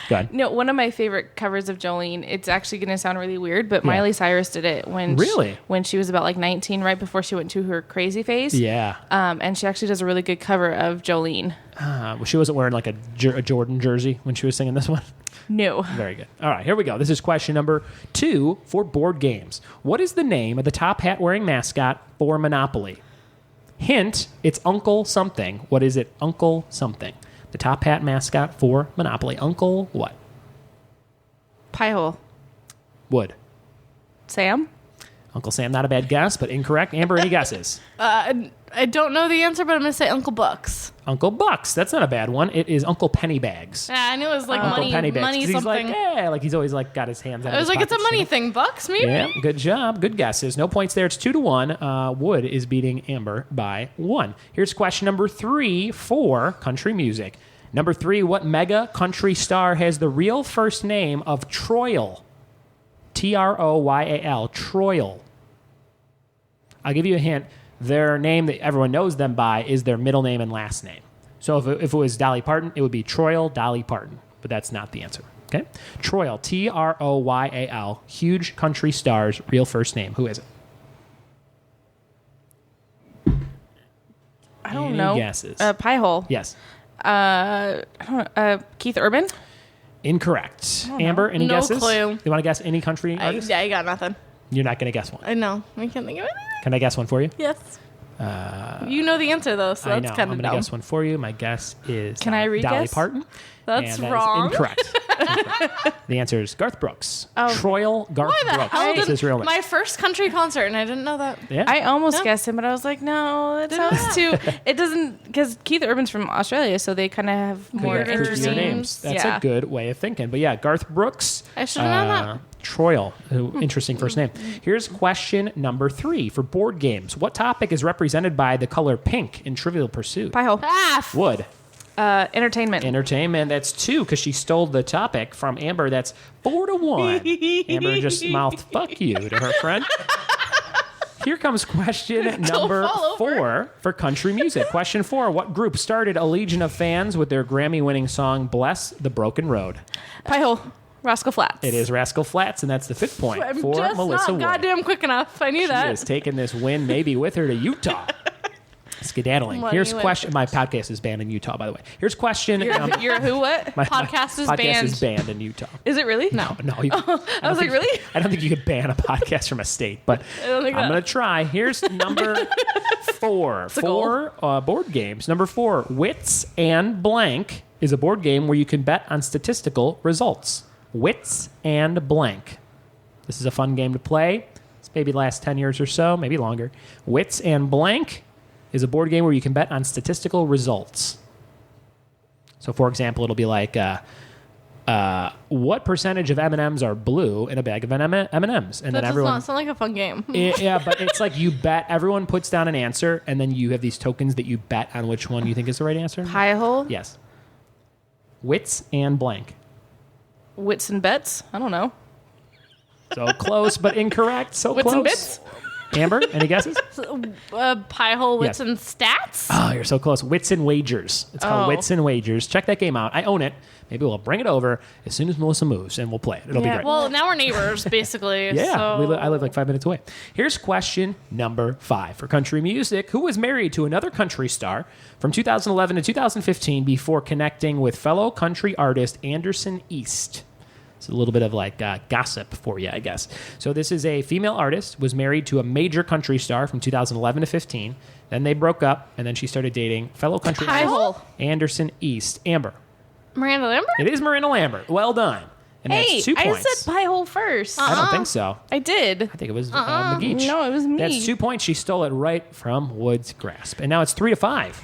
Go ahead. No, one of my favorite covers of Jolene, it's actually going to sound really weird, but Miley Cyrus did it when Really? when she was about like 19, right before she went to her crazy phase. Yeah. And she actually does a really good cover of Jolene. Well, she wasn't wearing like a Jordan jersey when she was singing this one. No. Very good. All right, here we go. This is question number 2 for board games. What is the name of the top hat wearing mascot for Monopoly? Hint, it's Uncle something. What is it? Uncle something. The top hat mascot for Monopoly. Uncle what? Pie hole. Wood. Sam? Uncle Sam, not a bad guess, but incorrect. Amber, any guesses? I don't know the answer, but I'm going to say Uncle Bucks. Uncle Bucks. That's not a bad one. It is Uncle Pennybags. Yeah, I knew it was like Uncle money, Pennybags. money 'Cause he's something. like, yeah, like he's always like got his hands out I of was his like, it's a pockets, money thing. Bucks, maybe? Yeah, good job. Good guesses. No points there. It's 2-1. Wood is beating Amber by 1. Here's question number 3 for country music. Number 3, what mega country star has the real first name of Troyal? Troyal. Troyal. I'll give you a hint. Their name that everyone knows them by is their middle name and last name. So if it was Dolly Parton, it would be Troyal Dolly Parton. But that's not the answer. Okay? Troyal. Troyal. Huge country star's real first name. Who is it? I don't Any know. guesses? Pie hole. Yes. I don't know. Keith Urban? Incorrect. Amber, any No guesses? clue. You want to guess any country artist? I got nothing. You're not going to guess one. I know. I can't think of it. Can I guess one for you? Yes. You know the answer, though, so I that's know. I'm kind going of to dumb. guess one for you. My guess is Can I Dolly re-guess? Parton. That's and that is wrong. incorrect. The answer is Garth Brooks. Oh. Troyal Garth Why the Brooks hell is his real name. my first country concert, and I didn't know that. Yeah. I almost Yeah. guessed him, but I was like, no, that sounds too. It doesn't, because Keith Urban's from Australia, so they kind of have more Weirder interesting names. That's yeah. a good way of thinking. But yeah, Garth Brooks. I should have known that. Troyal. Interesting first name. Here's question number 3 for board games. What topic is represented by the color pink in Trivial Pursuit? Pie hole. Wood. Entertainment. Entertainment. That's 2 because she stole the topic from Amber. That's 4-1. Amber just mouthed "fuck you" to her friend. Here comes question number fall over. 4 for country music. Question 4. What group started a legion of fans with their Grammy-winning song "Bless the Broken Road"? Pie hole. Rascal Flats. It is Rascal Flats, and that's the 5th point I'm for just Melissa not Wood. goddamn quick enough. I knew She that. has taken this win maybe with her to Utah. Skedaddling. Money Here's went. question. My podcast is banned in Utah, by the way. Here's question. You're a who what? my Podcast is podcast banned. is banned in Utah. Is it really? No. No, I was like, really? I don't think you could ban a podcast from a state, but don't think I'm that. going to try. Here's number 4 a goal. for board games. Number 4, Wits and Blank is a board game where you can bet on statistical results. Wits and Blank. This is a fun game to play. It's maybe last 10 years or so, maybe longer. Wits and Blank is a board game where you can bet on statistical results. So, for example, it'll be like, what percentage of M&Ms are blue in a bag of M&Ms? And That then does everyone... not sound like a fun game. Yeah, but it's like you bet. Everyone puts down an answer, and then you have these tokens that you bet on which one you think is the right answer. Pie hole. Yes. Wits and Blank. Wits and bets. I don't know. So close, but incorrect. So Wits close. and bits. Amber, any guesses? Pie hole wits Yes. and stats. Oh, you're so close. Wits and Wagers. It's called Wits and Wagers. Check that game out. I own it. Maybe we'll bring it over as soon as Melissa moves, and we'll play it. It'll be great. Well, now we're neighbors, basically. Yeah, So. I live like 5 minutes away. Here's question number 5 for country music. Who was married to another country star from 2011 to 2015 before connecting with fellow country artist Anderson East? It's a little bit of like gossip for you, I guess. So this is a female artist, was married to a major country star from 2011 to 15. Then they broke up, and then she started dating fellow country Pie artist hole. Anderson East. Amber. Miranda Lambert? It is Miranda Lambert. Well done. And Hey, that's 2 I points. said pie hole first. I don't think so. I did. I think it was McGeach. No, it was me. That's 2 points. She stole it right from Wood's grasp. And now it's 3-5.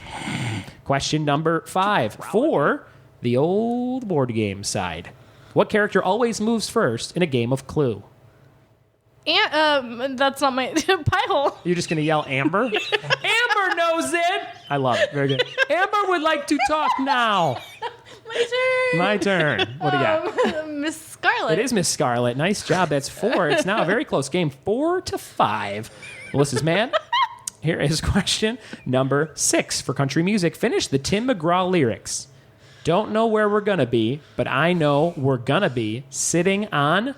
Question number 5 for the old board game side. What character always moves first in a game of Clue? And that's not my pie hole. You're just going to yell Amber? Amber knows it. I love it. Very good. Amber would like to talk now. My turn. My turn. What do you got? Miss Scarlet. It is Miss Scarlet. Nice job. That's 4. It's now a very close game. 4-5. Melissa's mad. Here is question number 6 for country music. Finish the Tim McGraw lyrics. Don't know where we're gonna be, but I know we're gonna be sitting on ...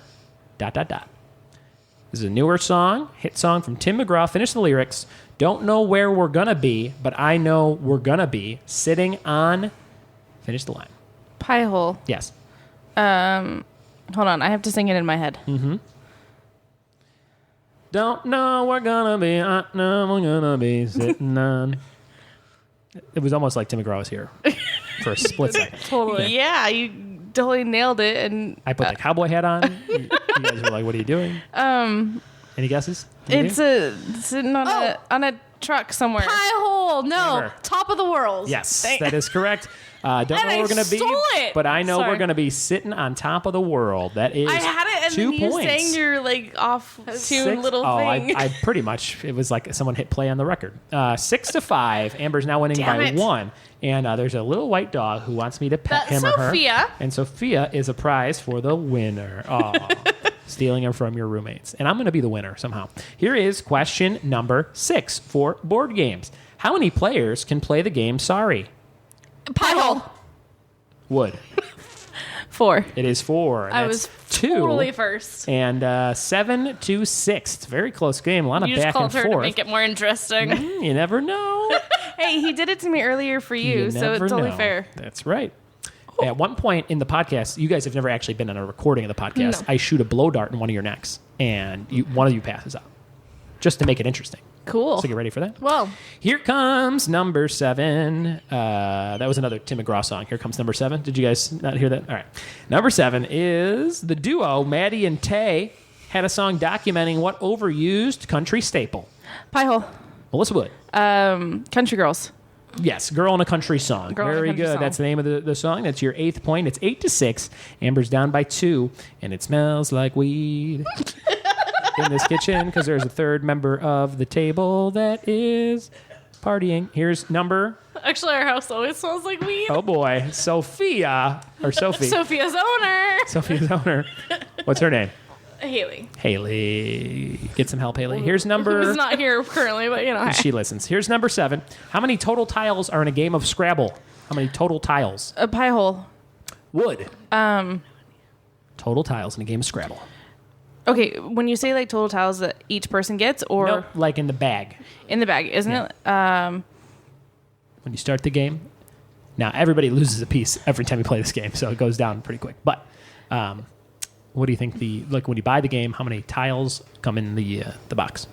This is a newer song, hit song from Tim McGraw. Finish the lyrics. Don't know where we're gonna be, but I know we're gonna be sitting on... Finish the line. Pie hole. Yes. Hold on. I have to sing it in my head. Don't know we're gonna be, I know we're gonna be sitting on... It was almost like Tim McGraw was here for a split second. Totally. Yeah, you totally nailed it. And I put the cowboy hat on. You guys were like, what are you doing? Any guesses? it's sitting on a truck somewhere. Pie hole. No. Amber. Top of the world. Yes, that is correct. Don't know And where I we're going to be, stole it. but I know Sorry. we're going to be sitting on top of the world. That is I had it, and 2 then you points. sang your like off tune 6 little oh, thing. I pretty much, it was like someone hit play on the record. 6-5. Amber's now winning Damn by it. 1. And there's a little white dog who wants me to pet That's him or her. Sophia. And Sophia is a prize for the winner. Oh, stealing him from your roommates. And I'm going to be the winner somehow. Here is question number 6 for board games. How many players can play the game Sorry? Pie hole. Wood. 4. It is 4. I That's was 2. totally first. And 7-6. It's a very close game. A lot of You just back and called her to forth. make it more interesting. You never know. Hey, he did it to me earlier for you, so it's never totally know. fair. That's right. At one point in the podcast, you guys have never actually been on a recording of the podcast. I shoot a blow dart in one of your necks, and one of you passes out, just to make it interesting. Cool. So get ready for that. Well, Here comes number 7. That was another Tim McGraw song. Here comes number 7. Did you guys not hear that? All right. Number 7 is the duo Maddie and Tay had a song documenting what overused country staple. Pie hole. Melissa Wood. Country girls. Yes, Girl in a Country Song. Girl in a Very Country good. Song. That's the name of the song. That's your 8th point. It's 8-6. Amber's down by 2, and it smells like weed in this kitchen because there's a third member of the table that is partying. Here's number... actually, our house always smells like weed. Oh, boy. Sophia. Or Sophie. Sophia's owner. Sophia's owner. What's her name? Haley. Haley. Get some help, Haley. Here's Who's number... not here currently, but you know. She listens. Here's number 7. How many total tiles are in a game of Scrabble? How many total tiles? A pie hole. Wood. Total tiles in a game of Scrabble. Okay, when you say like total tiles that each person gets, or No, like in the bag. in the bag, isn't it? When you start the game. Now, everybody loses a piece every time you play this game, so it goes down pretty quick. But what do you think when you buy the game, how many tiles come in the box?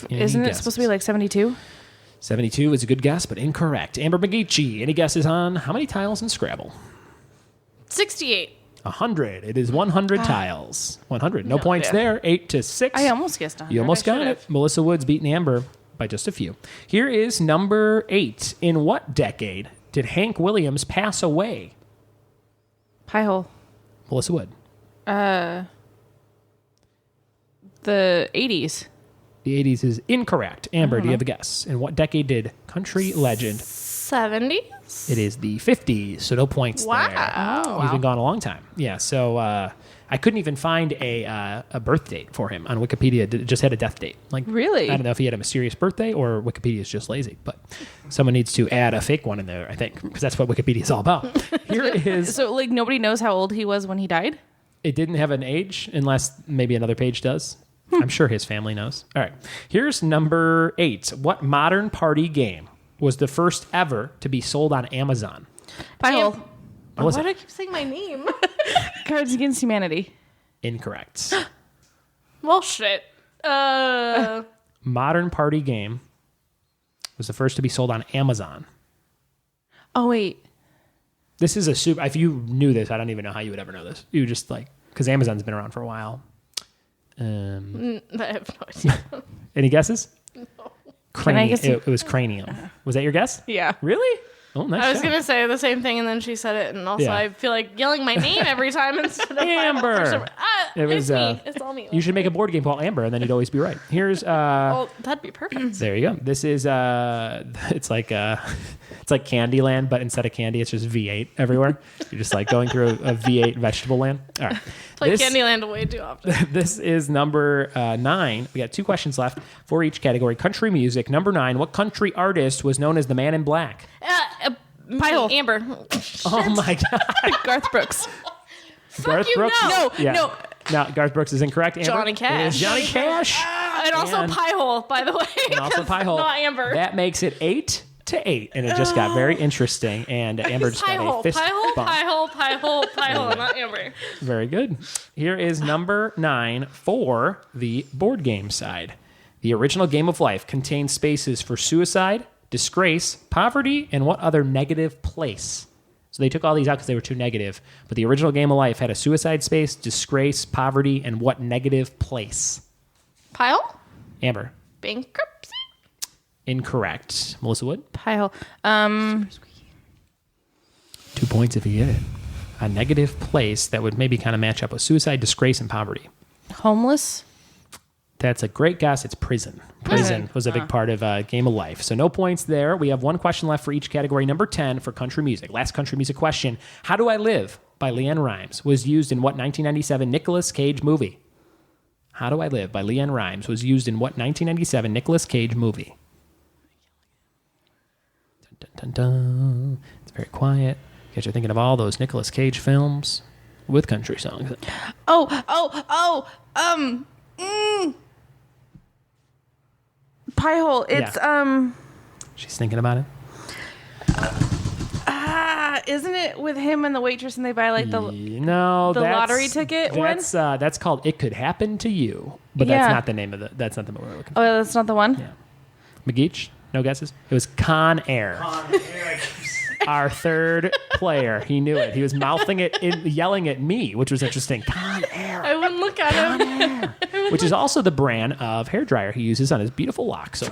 Any Isn't it guesses? supposed to be like 72? 72 is a good guess, but incorrect. Amber McGeachy, any guesses on how many tiles in Scrabble? 68. 100. It is 100 tiles. 100. No No points idea. there. 8-6. I almost guessed 100. You almost I got it. should've. Melissa Woods beating Amber by just a few. Here is number 8. In what decade did Hank Williams pass away? Pie hole. Melissa Wood. The 80s. The 80s is incorrect. Amber, do you have a guess? In what decade did country legend? 70s? It is the 50s, so no points there. Wow. He's been gone a long time. Yeah, so I couldn't even find a birth date for him on Wikipedia. It just had a death date. Like, Really? I don't know if he had a mysterious birthday or Wikipedia is just lazy, but someone needs to add a fake one in there, I think, because that's what Wikipedia is all about. Here is... So, like, nobody knows how old he was when he died? It didn't have an age, unless maybe another page does. I'm sure his family knows. All right. Here's number 8. What modern party game was the first ever to be sold on Amazon? Pie-hole. What was Why it? do I keep saying my name? Cards Against Humanity. Incorrect. Well, shit. Modern party game was the first to be sold on Amazon. Oh, wait. This is a super... If you knew this, I don't even know how you would ever know this. You just like... Because Amazon's been around for a while. I have no idea. Any guesses? Can I Cranium. guess? It was cranium. Was that your guess? Yeah. Really? Oh, nice. I was job. going to say the same thing, and then she said it, and also Yeah. I feel like yelling my name every time instead of Amber. It was, it's me. It's all me. You should make a board game called Amber, and then you'd always be right. Here's Well, that'd be perfect. there you go. This is it's like Candyland, but instead of candy, it's just V8 everywhere. You're just like going through a V8 vegetable land. All right. Play This- Candyland way too often. This is number 9. We got 2 questions left for each category. Country music. Number 9. What country artist was known as the Man in Black? Pie-hole. Amber. Oh my God. Garth Brooks. Garth you, Brooks? no. No. No, Garth Brooks is incorrect. Amber? Johnny Cash. It is Johnny Cash. And also And- Pie-hole, by the way. And also Pie-hole. Not Amber. That makes it 8-8, and it just got very interesting. And Amber just got a Pie-hole, fist Pie-hole, bump. Pie-hole, Pie-hole, Pie-hole, not Amber. Very good. Here is number 9 for the board game side. The original Game of Life contains spaces for suicide, disgrace, poverty, and what other negative place? So they took all these out because they were too negative. But the original Game of Life had a suicide space, disgrace, poverty, and what negative place? Pie-hole? Amber. Bankruptcy? Incorrect. Melissa Wood? Pie-hole. 2 points if you get it. A negative place that would maybe kind of match up with suicide, disgrace, and poverty. Homeless. That's a great guess. It's prison. Prison was a big part of Game of Life. So no points there. We have 1 question left for each category. Number 10 for country music. Last country music question. How Do I Live by Leanne Rimes was used in what 1997 Nicolas Cage movie? How Do I Live by Leanne Rimes was used in what 1997 Nicolas Cage movie? Dun, dun, dun, dun. It's very quiet. Because you're thinking of all those Nicolas Cage films with country songs. Pie-hole. It's, She's thinking about it. isn't it with him and the waitress and they buy like the... No, the that's- lottery ticket one? That's called "It Could Happen to You," but Yeah. that's not the name of the. That's not the movie we're looking for. Oh, that's not the one? Yeah. McGeach, no guesses. It was Con Air. Our third player, he knew it. He was mouthing it, yelling at me, which was interesting. Con Air, I wouldn't look at him. which is also the brand of hairdryer he uses on his beautiful locks. So.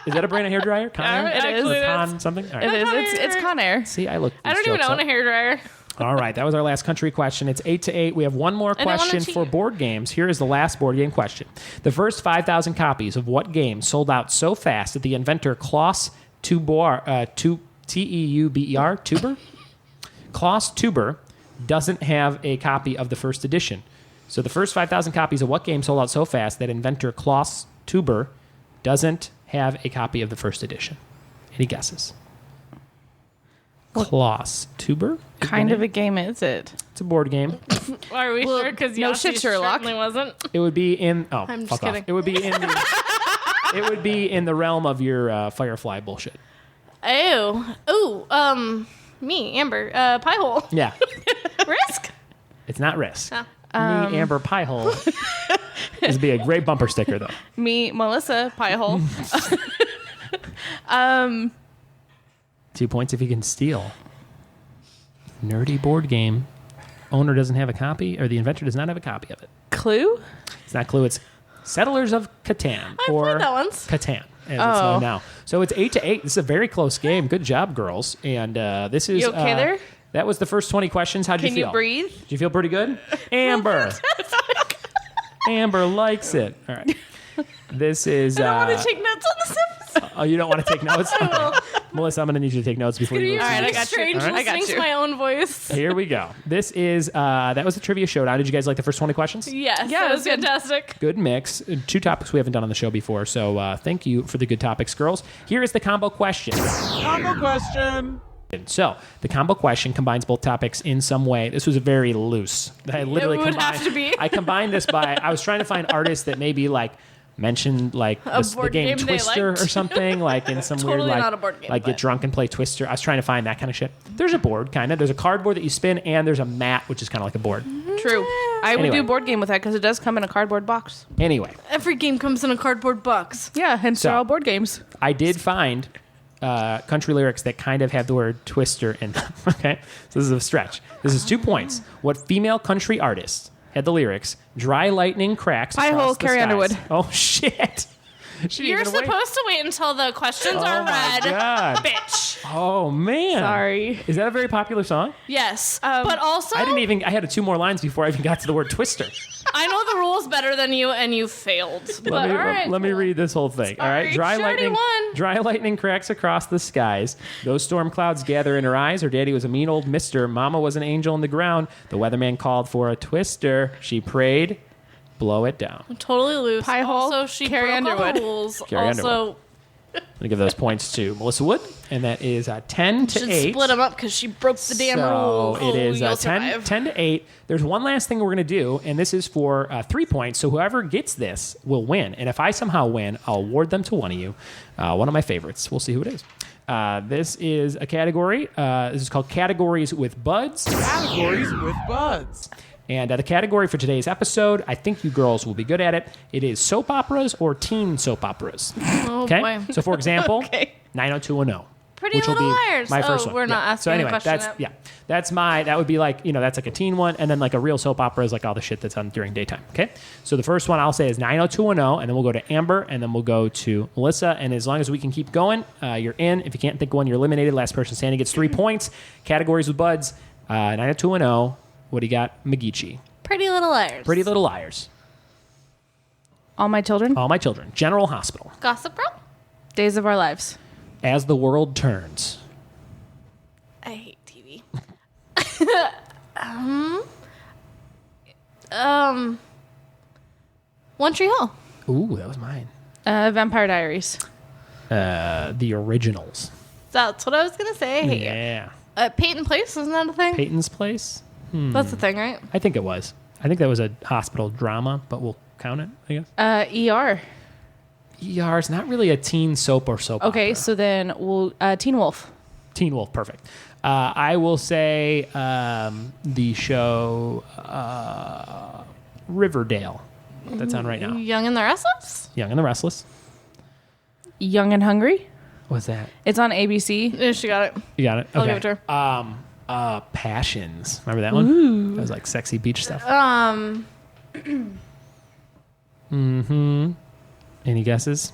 Is that a brand of hairdryer? Con Air? It is. Or Con something? All right. It is. It's Con Air. See, I look. I don't even own a hairdryer. All right, that was our last country question. It's 8-8. We have one more I don't wanna question cheat. for board games. Here is the last board game question. The first 5,000 copies of what game sold out so fast that the inventor Klaus Teuber, T-E-U-B-E-R, Tuber? Klaus Tuber doesn't have a copy of the first edition. So the first 5,000 copies of what game sold out so fast that inventor Klaus Tuber doesn't have a copy of the first edition? Any guesses? Klaus Tuber? Kind of a game is it? It's a board game. Are we Well, sure? Because no Yossi shit, Sherlock. certainly wasn't. It would be in. Oh, I'm just fuck off. kidding. It would be in the. It would be in the realm of your Firefly bullshit. Me, Amber, Pie-hole. Yeah, Risk? it's not Risk. Oh. Me, Amber, Piehole. This would be a great bumper sticker, though. Me, Melissa, Pie-hole. 2 points if you can steal. Nerdy board game. Owner doesn't have a copy, or the inventor does not have a copy of it. Clue? It's not Clue. It's Settlers of Catan. I've or played that once. Catan, as it's known now. So it's 8-8. This is a very close game. Good job, girls. And this is. You okay there? That was the first 20 questions. How'd you Can feel? you breathe? Did you feel pretty good? Amber. Amber likes it. All right. This is. I don't want to take notes on this episode. Oh, you don't want to take notes? I will. Melissa, I'm going to need you to take notes before you. All right, I got you. Strange All right, I got listening you. to my own voice. Here we go. This is that was the trivia showdown. Did you guys like the first 20 questions? Yes, Yeah, that it was was good. fantastic. Good mix. 2 topics we haven't done on the show before, so thank you for the good topics, girls. Here is the combo question. Combo question. So the combo question combines both topics in some way. This was very loose. I literally would have to be. I combined this by I was trying to find artists that maybe like mentioned like the board game game they Twister or liked. something, like in some Totally weird like not a board game, like but- get drunk and play Twister. I was trying to find that kind of shit. There's a board, kind of. There's a cardboard that you spin, and there's a mat, which is kind of like a board. True. I would Anyway. do board game with that because it does come in a cardboard box. Anyway, Every game comes in a cardboard box. Yeah, hence So- they're all board games. I did find country lyrics that kind of have the word Twister in them. Okay, so this is a stretch. This is 2 points. What female country artist had the lyrics "Dry lightning cracks"? Pie across hole, the Carrie skies"? Underwood. Oh shit! She You're didn't even wait. supposed to wait until the questions are Oh my read. God. Bitch. Oh man! Sorry. Is that a very popular song? Yes. But also, I didn't even. I had 2 more lines before I even got to the word Twister. I know the rules better than you, and you failed. But Let me, all right. let me read this whole thing. All right, Sorry, she already won. Dry lightning cracks across the skies. Those storm clouds gather in her eyes. Her daddy was a mean old mister. Mama was an angel in the ground. The weatherman called for a twister. She prayed, blow it down. Totally loose. Pie hole, Also, she Carrie broke all Underwood. the rules. Carrie also, I'm gonna give those points to Melissa Wood, and that is 10 to should 8. split them up because she broke the damn So rules. it is You'll 10 survive. to 8. There's one last thing we're going to do, and this is for 3 points. So whoever gets this will win. And if I somehow win, I'll award them to one of you, one of my favorites. We'll see who it is. This is a category. This is called Categories with Buds. Categories with buds. And the category for today's episode, I think you girls will be good at it. It is soap operas or teen soap operas. Oh, Okay? boy. So, for example, Okay. 90210. Pretty which will Little be Liars. my first Oh, one. we're not Yeah. asking So a anyway, question that's yet. that would be like, that's like a teen one, and then like a real soap opera is like all the shit that's on during daytime. Okay, so the first one I'll say is 90210, and then we'll go to Amber, and then we'll go to Melissa, and as long as we can keep going, you're in. If you can't think of one, you're eliminated. Last person standing gets 3 points. Categories with buds, 90210. What do you got, McGeechee? Pretty Little Liars. Pretty Little Liars. All My Children. All My Children. General Hospital. Gossip Girl. Days of Our Lives. As the World Turns. I hate TV. One Tree Hill. Ooh, that was mine. Vampire Diaries. The Originals. That's what I was gonna say. I hate you. Yeah. Peyton Place, isn't that a thing? Peyton's Place. That's the thing, right? I think it was. I think that was a hospital drama, but we'll count it, I guess. ER. ER is not really a teen soap or soap Okay, opera. so then we'll Teen Wolf. Teen Wolf, perfect. I will say the show Riverdale. That's on right now. Young and the Restless. Young and the Restless. Young and Hungry. What's that? It's on ABC. Yeah, she got it. You got it? I'll Okay. give it to her. Passions. Remember that one? That was like sexy beach stuff. Any guesses?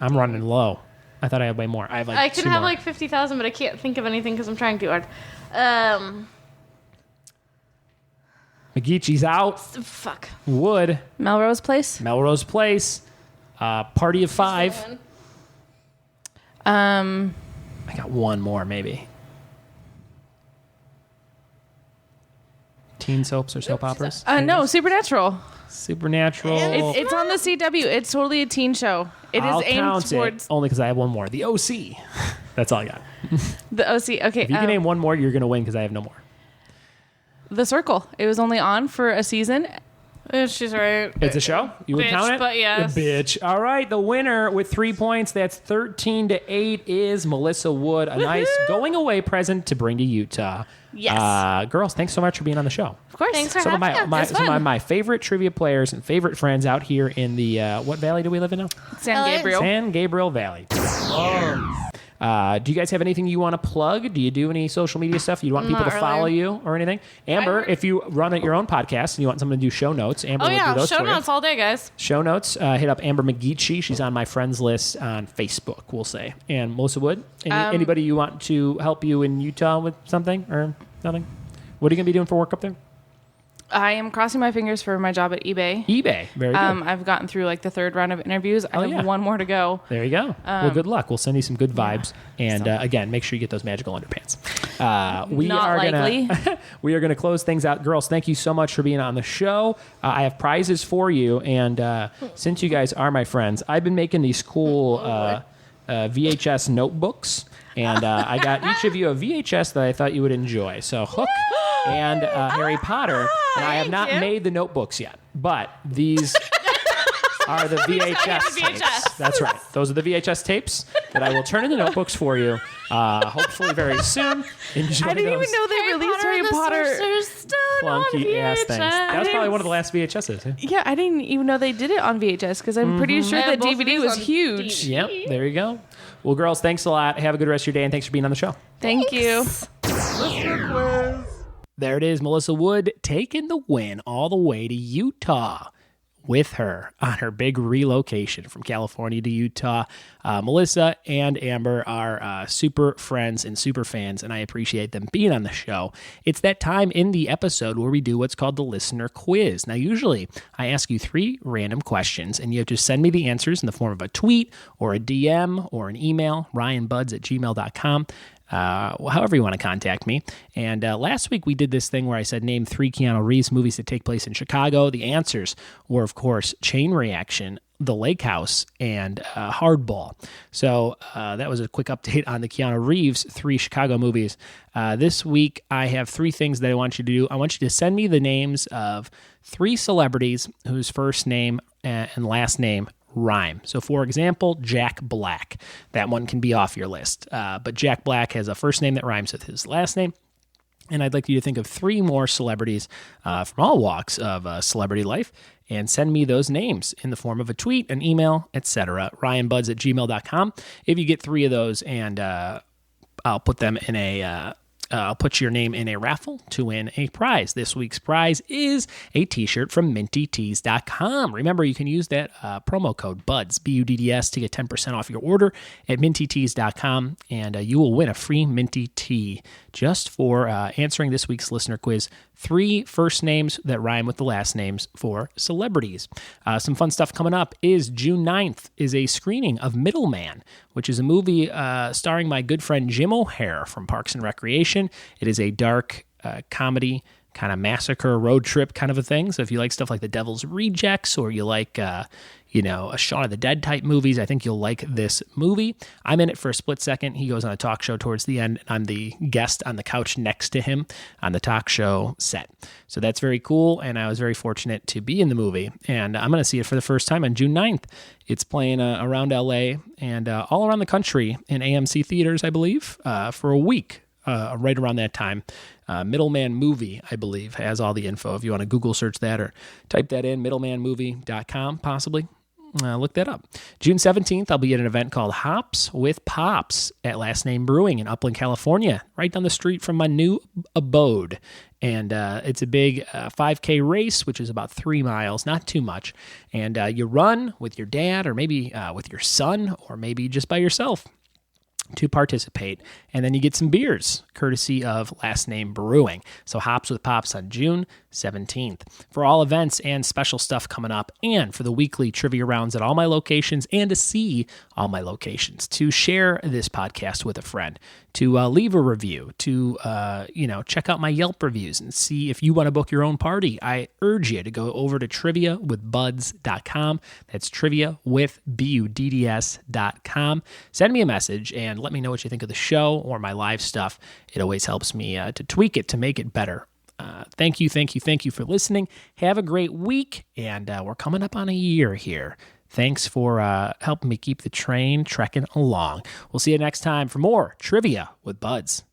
I'm running low. I thought I had way more. I have like I can 2 have more. like 50,000, but I can't think of anything because I'm trying too hard. McGeechee's out. Fuck. Wood. Melrose Place. Melrose Place. Party of 5. I got one more, maybe. Teen soaps or soap operas? No, Supernatural. Supernatural. It's on the CW. It's totally a teen show. It is I'll aimed count towards it only because I have one more. The OC. That's all I got. the OC. Okay, If you can name one more, you're going to win because I have no more. The Circle. It was only on for a season. She's right. It's a show? You would Bitch, count it? but yes. Bitch. All right, the winner with 3 points, that's 13 to 8, is Melissa Wood. A nice going away present to bring to Utah. Yes. Girls, thanks so much for being on the show. Of course. Thanks for Some of having us. It's some fun. of my favorite trivia players and favorite friends out here in the, what valley do we live in now? San LA. Gabriel. San Gabriel Valley. Do you guys have anything you want to plug? Do you do any social media stuff? You want people Not to follow really. you or anything? Amber, if you run your own podcast and you want someone to do show notes, Amber Oh will do yeah, those show for you. notes all day, guys. Show notes. Hit up Amber McGeechee. She's on my friends list on Facebook, we'll say. And Melissa Wood. Anybody you want to help you in Utah with something or nothing? What are you going to be doing for work up there? I am crossing my fingers for my job at eBay. eBay. Very good. I've gotten through like the 3rd round of interviews. I have one more to go. There you go. Well, good luck. We'll send you some good vibes. And again, make sure you get those magical underpants. We are gonna close things out. Girls, thank you so much for being on the show. I have prizes for you. And since you guys are my friends, I've been making these cool VHS notebooks. And I got each of you a VHS that I thought you would enjoy. So Hook and Harry Potter. And I have not made the notebooks yet. But these are the VHS tapes. That's right. Those are the VHS tapes that I will turn into notebooks for you, hopefully very soon. Enjoy I didn't those even know they released Harry Potter. clunky ass things. That was probably one of the last VHSs. Yeah, I didn't even know they did it on VHS because I'm pretty sure that both of DVD these was on huge. Yep, there you go. Well, girls, thanks a lot. Have a good rest of your day, and thanks for being on the show. Thank you. Listener Quiz. There it is, Melissa Wood taking the win all the way to Utah with her on her big relocation from California to Utah. Melissa and Amber are super friends and super fans, and I appreciate them being on the show. It's that time in the episode where we do what's called the Listener Quiz. Now, usually I ask you 3 random questions, and you have to send me the answers in the form of a tweet or a DM or an email, ryanbuds@gmail.com. However you want to contact me. And last week we did this thing where I said, name 3 Keanu Reeves movies that take place in Chicago. The answers were, of course, Chain Reaction, The Lake House, and Hardball. So that was a quick update on the Keanu Reeves 3 Chicago movies. This week I have 3 things that I want you to do. I want you to send me the names of 3 celebrities whose first name and last name rhyme. So, for example, Jack Black. That one can be off your list. But Jack Black has a first name that rhymes with his last name. And I'd like you to think of 3 more celebrities from all walks of celebrity life and send me those names in the form of a tweet, an email, etc. ryanbuds@gmail.com. If you get 3 of those, and I'll put them in a... I'll put your name in a raffle to win a prize. This week's prize is a t-shirt from mintytees.com. Remember, you can use that promo code BUDS, BUDDS, to get 10% off your order at mintytees.com, and you will win a free Minty Tee just for answering this week's listener quiz. 3 first names that rhyme with the last names for celebrities. Some fun stuff coming up is June 9th is a screening of Middleman, which is a movie starring my good friend Jim O'Hare from Parks and Recreation. It is a dark comedy, kind of massacre, road trip kind of a thing. So if you like stuff like The Devil's Rejects, or you like, a Shaun of the Dead type movies, I think you'll like this movie. I'm in it for a split second. He goes on a talk show towards the end, and I'm the guest on the couch next to him on the talk show set. So that's very cool, and I was very fortunate to be in the movie. And I'm going to see it for the first time on June 9th. It's playing around LA and all around the country in AMC theaters, I believe, for a week. Right around that time. Middleman Movie, I believe, has all the info. If you want to Google search that or type that in, middlemanmovie.com, possibly. Look that up. June 17th, I'll be at an event called Hops with Pops at Last Name Brewing in Upland, California, right down the street from my new abode. And it's a big 5K race, which is about 3 miles, not too much. And you run with your dad, or maybe with your son, or maybe just by yourself to participate, and then you get some beers courtesy of Last Name Brewing. So Hops with Pops on June 17th. For all events and special stuff coming up, and for the weekly trivia rounds at all my locations, and to see all my locations, to share this podcast with a friend, to leave a review, to check out my Yelp reviews and see if you want to book your own party, I urge you to go over to triviawithbuds.com. That's triviawithbuds.com. Send me a message and let me know what you think of the show or my live stuff. It always helps me to tweak it to make it better. Thank you for listening. Have a great week, and we're coming up on a year here. Thanks for helping me keep the train trekking along. We'll see you next time for more Trivia with Buds.